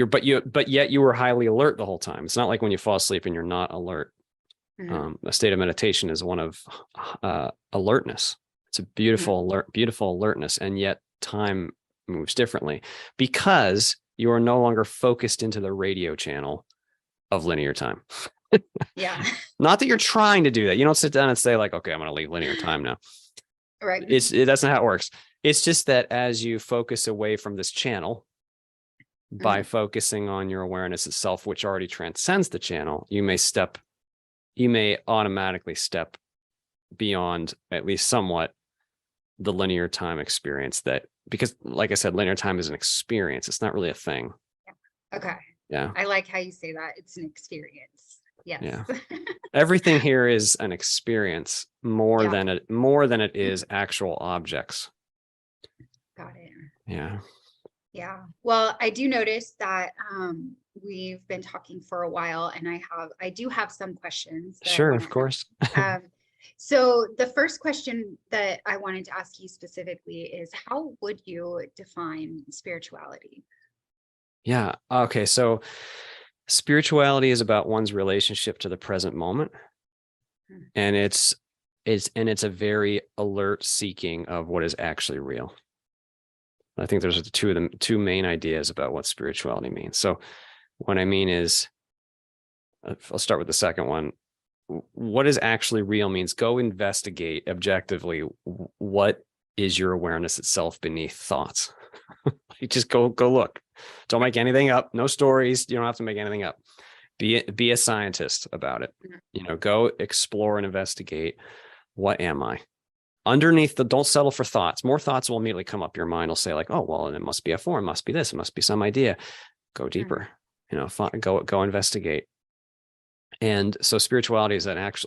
yet you were highly alert the whole time. It's not like when you fall asleep and you're not alert. Mhm. A state of meditation is one of alertness. It's a Mhm. beautiful alertness, and yet time moves differently because you are no longer focused into the radio channel of linear time. Yeah. Not that you're trying to do that. You don't sit down and say like, okay, I'm going to leave linear time now. Right. That's not how it works. It's just that as you focus away from this channel, by Mhm. focusing on your awareness itself, which already transcends the channel, you may automatically step beyond, at least somewhat, the linear time experience. That, because like I said, linear time is an experience. It's not really a thing. Okay. Yeah. I like how you say that. It's an experience. Yes. Yeah. Everything here is an experience more Yeah. than it is actual objects. Got it. Yeah. Yeah. Well, I do notice that we've been talking for a while and I do have some questions that I Sure, want of to course. ask. So the first question that I wanted to ask you specifically is, how would you define spirituality? Yeah. Okay. So spirituality is about one's relationship to the present moment. Mhm. And it's a very alert seeking of what is actually real. I think there's two main ideas about what spirituality means. So what I mean is, I'll start with the second one. What is actually real means go investigate objectively what is your awareness itself beneath thoughts. You just go look. Don't make anything up. No stories. You don't have to make anything up. Be a scientist about it. Go explore and investigate. What am I? Underneath don't settle for thoughts. More thoughts will immediately come up. Your mind will say like, oh, well, it must be a form, must be this, it must be some idea. Go deeper, go investigate. And so spirituality is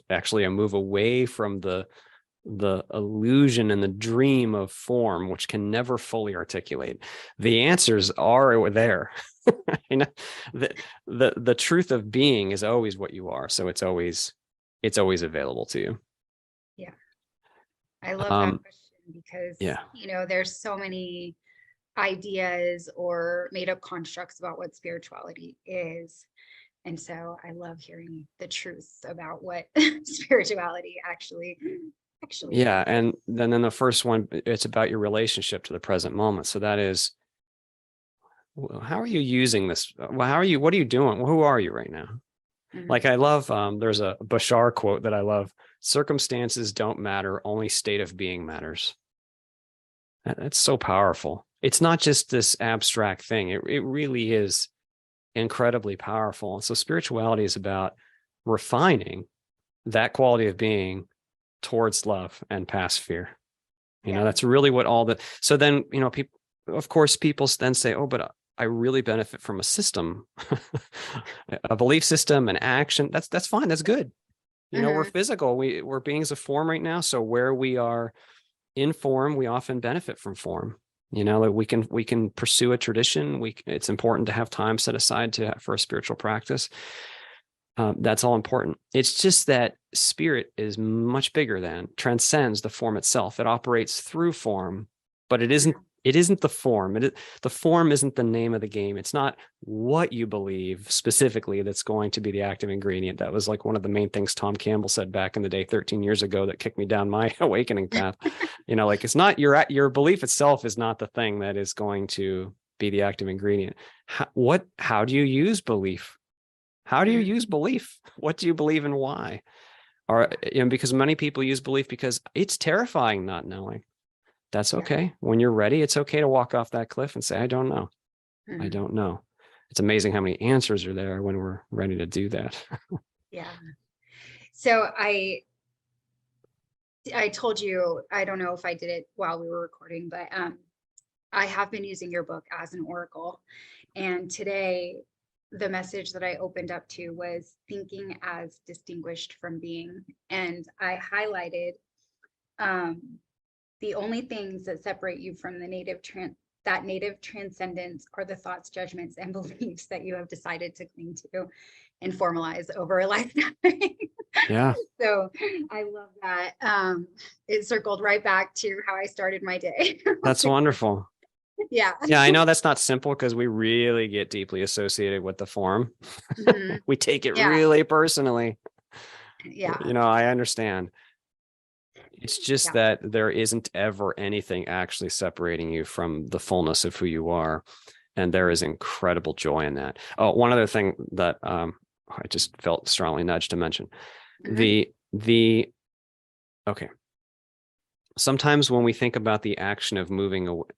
actually a move away from the illusion and the dream of form, which can never fully articulate. The answers are there. The truth of being is always what you are. So it's always available to you. Yeah. I love that question because, yeah. There's so many ideas or made up constructs about what spirituality is. And so I love hearing the truth about what spirituality actually Yeah. is. And then in the first one, it's about your relationship to the present moment. So that is, how are you using this? Well, what are you doing? Who are you right now? Mhm. Like I love, there's a Bashar quote that I love. Circumstances don't matter, only state of being matters. That's so powerful. It's not just this abstract thing. It really is incredibly powerful. And so spirituality is about refining that quality of being towards love and past fear. That's really what so then, people, of course, people then say, oh, but I really benefit from a system, a belief system, an action. That's fine. That's good. We're physical. We're beings of form right now. So where we are in form, we often benefit from form. Like we can pursue a tradition. It's important to have time set aside for a spiritual practice. That's all important. It's just that spirit is much bigger than, transcends the form itself. It operates through form, but it isn't the form. The form isn't the name of the game. It's not what you believe specifically that's going to be the active ingredient. That was like one of the main things Tom Campbell said back in the day, 13 years ago, that kicked me down my awakening path. Like it's not your belief itself is not the thing that is going to be the active ingredient. How do you use belief? How do you use belief? What do you believe and why? Or, because many people use belief because it's terrifying not knowing. That's okay. When you're ready, it's okay to walk off that cliff and say, I don't know. I don't know. It's amazing how many answers are there when we're ready to do that. Yeah. So I told you, I don't know if I did it while we were recording, but I have been using your book as an oracle. And today, the message that I opened up to was thinking as distinguished from being. And I highlighted the only things that separate you from the native transcendence are the thoughts, judgments, and beliefs that you have decided to cling to and formalize over a lifetime. Yeah. So I love that. It circled right back to how I started my day. That's wonderful. Yeah. Yeah, I know that's not simple because we really get deeply associated with the form. We take it really personally. Yeah. I understand. It's just that there isn't ever anything actually separating you from the fullness of who you are. And there is incredible joy in that. Oh, one other thing that I just felt strongly nudged to mention. Okay. Sometimes when we think about the action of moving away,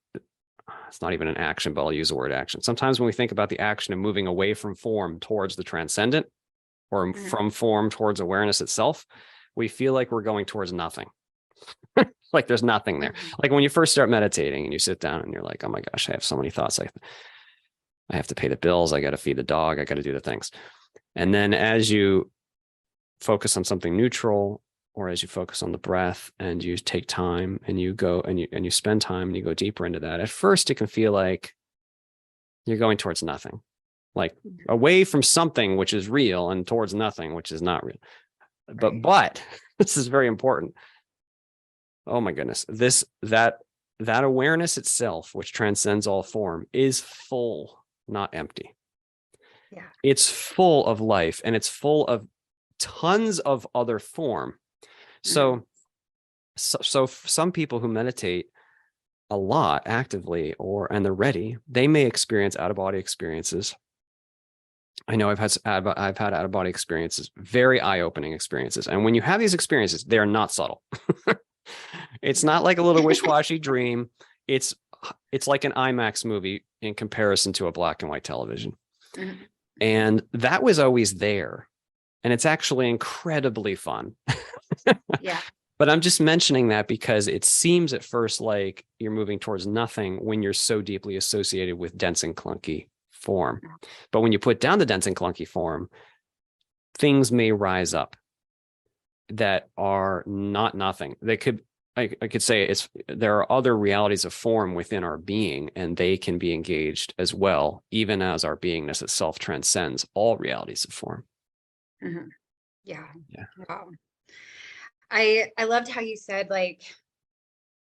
it's not even an action, but I'll use the word action. Sometimes when we think about the action of moving away from form towards the transcendent, or from form towards awareness itself, we feel like we're going towards nothing. Like there's nothing there. Like when you first start meditating and you sit down and you're like, oh my gosh, I have so many thoughts. I have to pay the bills. I got to feed the dog. I got to do the things. And then as you focus on something neutral, or as you focus on the breath and you take time and you go and you spend time and you go deeper into that, at first it can feel like you're going towards nothing, like away from something which is real and towards nothing which is not real. But this is very important. Oh my goodness, that awareness itself, which transcends all form, is full. not empty. Yeah. It's full of life, and it's full of tons of other form. So some people who meditate a lot actively and they're ready, they may experience out-of-body experiences. I know I've had out-of-body experiences, very eye-opening experiences. And when you have these experiences, they're not subtle. It's not like a little wish-washy dream. It's like an IMAX movie in comparison to a black and white television. Mhm. And that was always there. And it's actually incredibly fun. Yeah. But I'm just mentioning that because it seems at first like you're moving towards nothing when you're so deeply associated with dense and clunky form. But when you put down the dense and clunky form, things may rise up that are not nothing. They could, I could say there are other realities of form within our being, and they can be engaged as well, even as our beingness itself transcends all realities of form. Mhm. Yeah. Yeah. Wow. I loved how you said, like,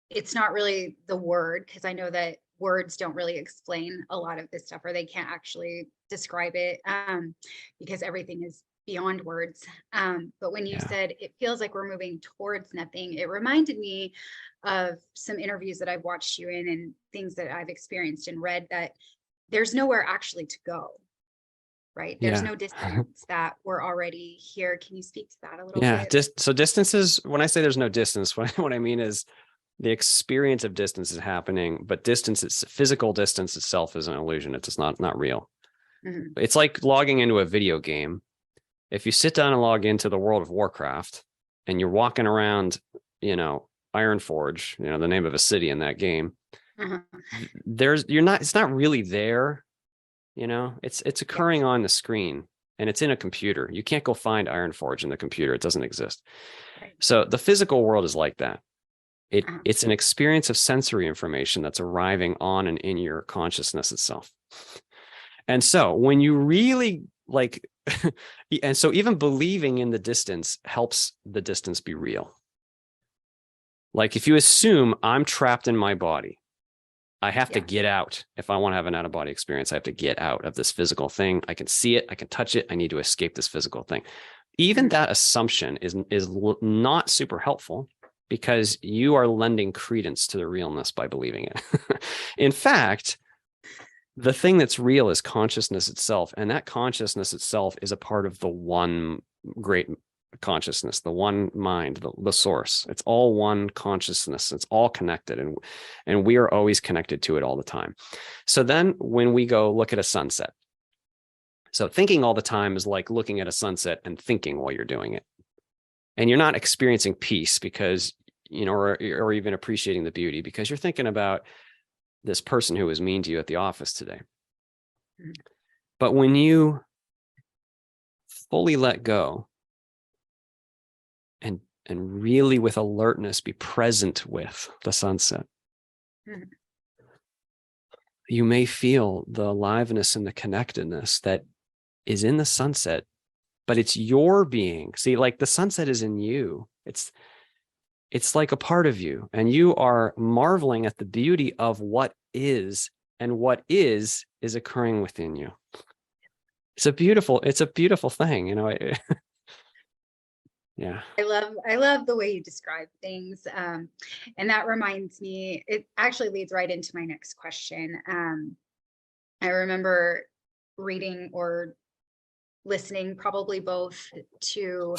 it's not really the word, because I know that words don't really explain a lot of this stuff, or they can't actually describe it, because everything is beyond words. But when you Yeah. said it feels like we're moving towards nothing, it reminded me of some interviews that I've watched you in and things that I've experienced and read, that there's nowhere actually to go, right? There's Yeah. no distance, that we're already here. Can you speak to that a little Yeah. bit? So distances, when I say there's no distance, what I mean is the experience of distance is happening, but physical distance itself is an illusion. It's not real. Mhm. It's like logging into a video game. If you sit down and log into the World of Warcraft and you're walking around, Ironforge, the name of a city in that game, Uh-huh. it's not really there. It's Yeah. occurring on the screen, and it's in a computer. You can't go find Ironforge in the computer. It doesn't exist. Right. So the physical world is like that. Uh-huh. It's an experience of sensory information that's arriving on and in your consciousness itself. And so when you really and so even believing in the distance helps the distance be real. Like if you assume I'm trapped in my body, I have to Yeah. get out. If I want to have an out-of-body experience, I have to get out of this physical thing. I can see it. I can touch it. I need to escape this physical thing. Even that assumption is not super helpful, because you are lending credence to the realness by believing it. In fact, the thing that's real is consciousness itself. And that consciousness itself is a part of the one great consciousness, the one mind, the source. It's all one consciousness. It's all connected. And we are always connected to it all the time. So then when we go look at a sunset, so thinking all the time is like looking at a sunset and thinking while you're doing it. And you're not experiencing peace because, or even appreciating the beauty, because you're thinking about this person who was mean to you at the office today. Mhm. But when you fully let go and really with alertness be present with the sunset, Mhm. you may feel the aliveness and the connectedness that is in the sunset, but it's your being. See, like the sunset is in you. It's like a part of you, and you are marveling at the beauty of what is, and what is occurring within you. It's a beautiful thing, Yeah. I love the way you describe things. And that reminds me, it actually leads right into my next question. I remember reading or listening, probably both, to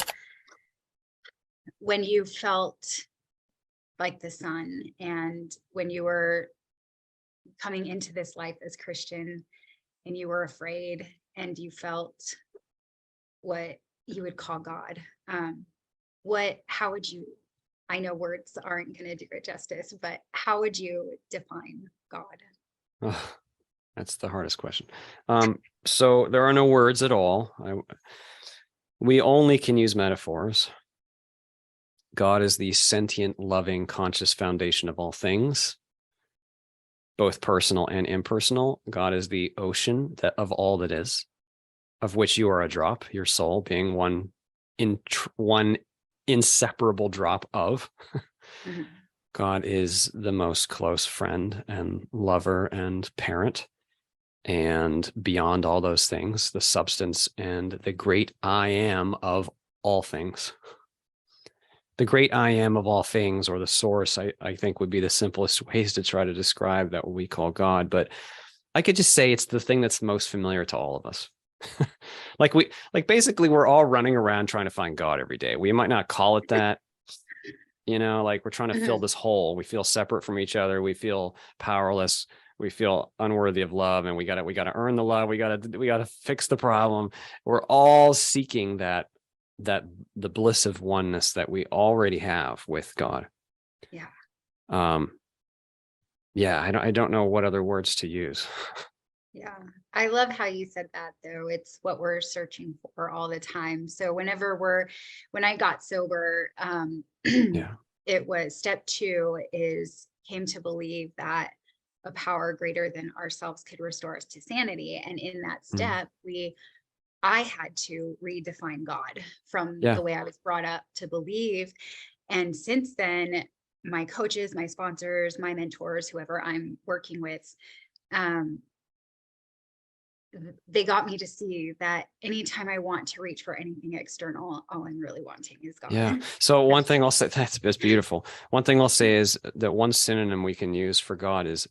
when you felt like the sun, and when you were coming into this life as Christian, and you were afraid, and you felt what you would call God. How would you, I know words aren't going to do it justice, but how would you define God? Oh, that's the hardest question. So there are no words at all. We only can use metaphors. God is the sentient, loving, conscious foundation of all things, both personal and impersonal. God is the ocean of all that is, of which you are a drop, your soul being one inseparable drop of. Mhm. God is the most close friend and lover and parent. and beyond all those things, the substance and the great I am of all things. The great I am of all things, or the source, I think would be the simplest ways to try to describe that what we call God. But I could just say it's the thing that's most familiar to all of us. like basically we're all running around trying to find God every day. We might not call it that, like we're trying to fill this hole. We feel separate from each other. We feel powerless. We feel unworthy of love, and we gotta earn the love. We gotta fix the problem. We're all seeking that the bliss of oneness that we already have with God. Yeah. Yeah, I don't know what other words to use. Yeah. I love how you said that, though. It's what we're searching for all the time. So when I got sober, Yeah. it was step 2 came to believe that a power greater than ourselves could restore us to sanity. And in that step, I had to redefine God from Yeah. the way I was brought up to believe. And since then, my coaches, my sponsors, my mentors, whoever I'm working with, they got me to see that anytime I want to reach for anything external, all I'm really wanting is God. Yeah. So one thing I'll say, that's beautiful. One thing I'll say is that one synonym we can use for God is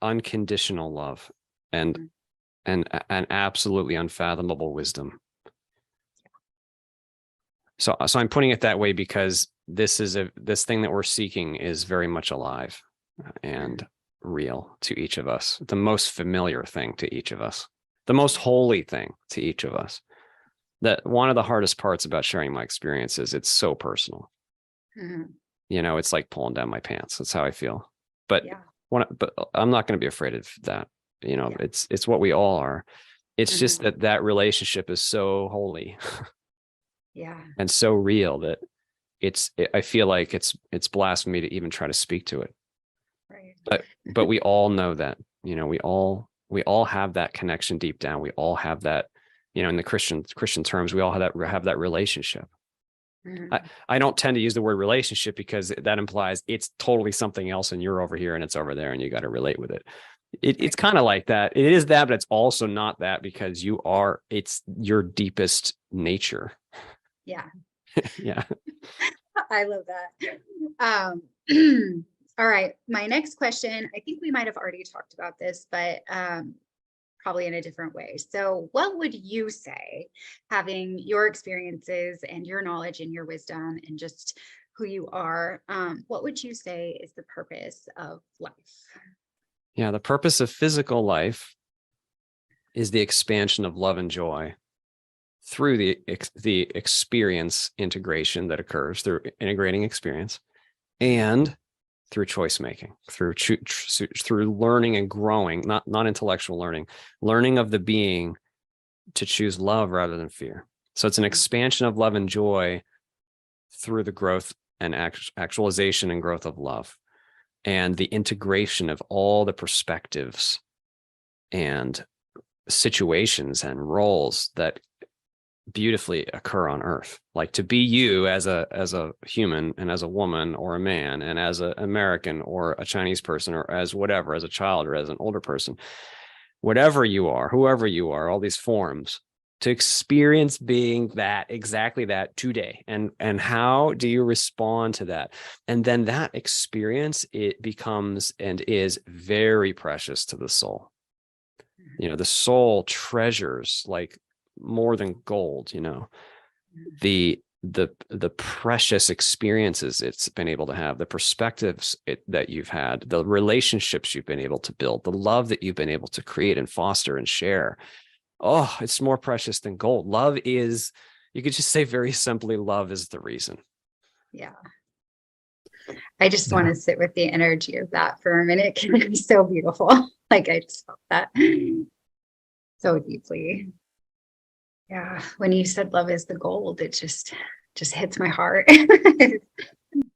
unconditional love and an absolutely unfathomable wisdom. So I'm putting it that way because this thing that we're seeking is very much alive and real to each of us. The most familiar thing to each of us, the most holy thing to each of us. That one of the hardest parts about sharing my experience is it's so personal. It's like pulling down my pants. That's how I feel. But but I'm not going to be afraid of that. It's what we all are. It's just that relationship is so holy. And so real that I feel like it's blasphemy to even try to speak to it. Right. But we all know that, we all have that connection deep down. We all have that, in the Christian terms, we all have that relationship. I don't tend to use the word relationship because that implies it's totally something else and you're over here and it's over there and you got to relate with it. It's kind of like that. It is that, but it's also not that because it's your deepest nature. Yeah. Yeah. I love that. All right. My next question, I think we might have already talked about this, but probably in a different way. So what would you say, having your experiences and your knowledge and your wisdom and just who you are, what would you say is the purpose of life? Yeah, the purpose of physical life is the expansion of love and joy through the experience integration that occurs through integrating experience and through choice making, through learning and growing, not intellectual learning of the being to choose love rather than fear. So it's an expansion of love and joy through the growth and actualization and growth of love and the integration of all the perspectives and situations and roles that beautifully occur on earth. Like to be you as a human and as a woman or a man and as an American or a Chinese person or as whatever, as a child or as an older person, whatever you are, whoever you are, all these forms, to experience being that, exactly that today. And how do you respond to that? And then that experience, it becomes and is very precious to the soul. The soul treasures like more than gold, the precious experiences it's been able to have, the perspectives that you've had, the relationships you've been able to build, the love that you've been able to create and foster and share. Oh, it's more precious than gold. Love is, you could just say very simply, love is the reason. Yeah. I just want to sit with the energy of that for a minute. It's so beautiful. Like I just felt that so deeply. Yeah. When you said love is the gold, it just hits my heart. I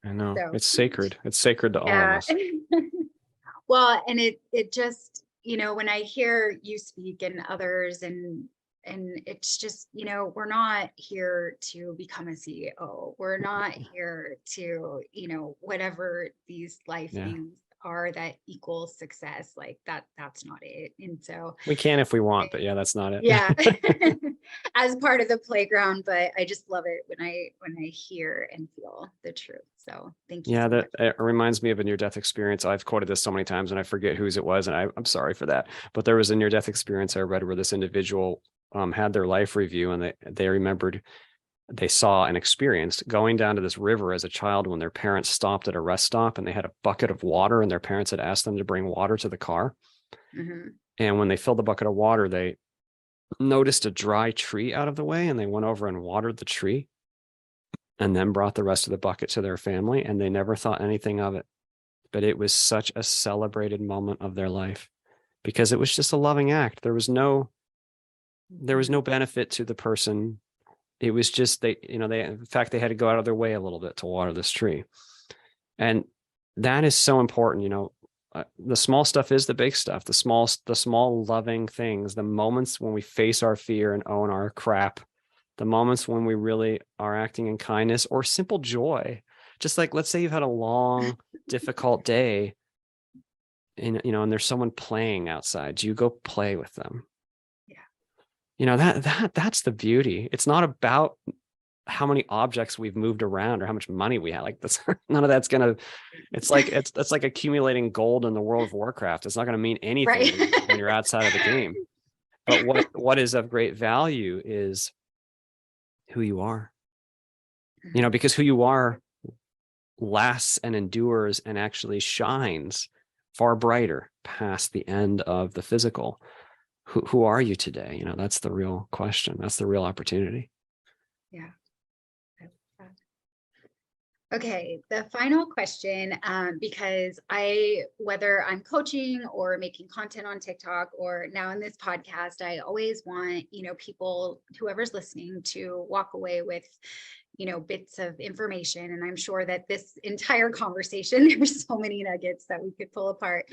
know. So, it's sacred. It's sacred to all of us. Well, and it just, when I hear you speak and others and it's just, we're not here to become a CEO. We're not here to, whatever these life things are that equals success. Like that's not it. And so We can if we want, but yeah, that's not it. yeah, as part of the playground, but I just love it when I hear and feel the truth. So thank you Yeah, so that much. it reminds me of a near-death experience. I've quoted this so many times and I forget whose it was, and I'm sorry for that. But there was a near-death experience I read where this individual had their life review, and they remembered they saw and experienced going down to this river as a child when their parents stopped at a rest stop and they had a bucket of water, and their parents had asked them to bring water to the car. Mm-hmm. And when they filled the bucket of water, they noticed a dry tree out of the way, and they went over and watered the tree and then brought the rest of the bucket to their family, and they never thought anything of it. But it was such a celebrated moment of their life because it was just a loving act. There was no benefit to the person. It was just in fact, they had to go out of their way a little bit to water this tree. And that is so important. The small stuff is the big stuff, the small loving things, the moments when we face our fear and own our crap, the moments when we really are acting in kindness or simple joy. Just like, let's say you've had a long, difficult day and, and there's someone playing outside. Do you go play with them? Yeah. That's the beauty. It's not about how many objects we've moved around or how much money we have. Like that's none of that's gonna. It's like accumulating gold in the World of Warcraft. It's not going to mean anything Right. when you're outside of the game. But what is of great value is who you are. Because who you are lasts and endures and actually shines far brighter past the end of the physical. Who are you today? That's the real question. That's the real opportunity. Yeah. Okay, the final question, because whether I'm coaching or making content on TikTok or now in this podcast, I always want, people, whoever's listening, to walk away with, bits of information. And I'm sure that this entire conversation, there's so many nuggets that we could pull apart.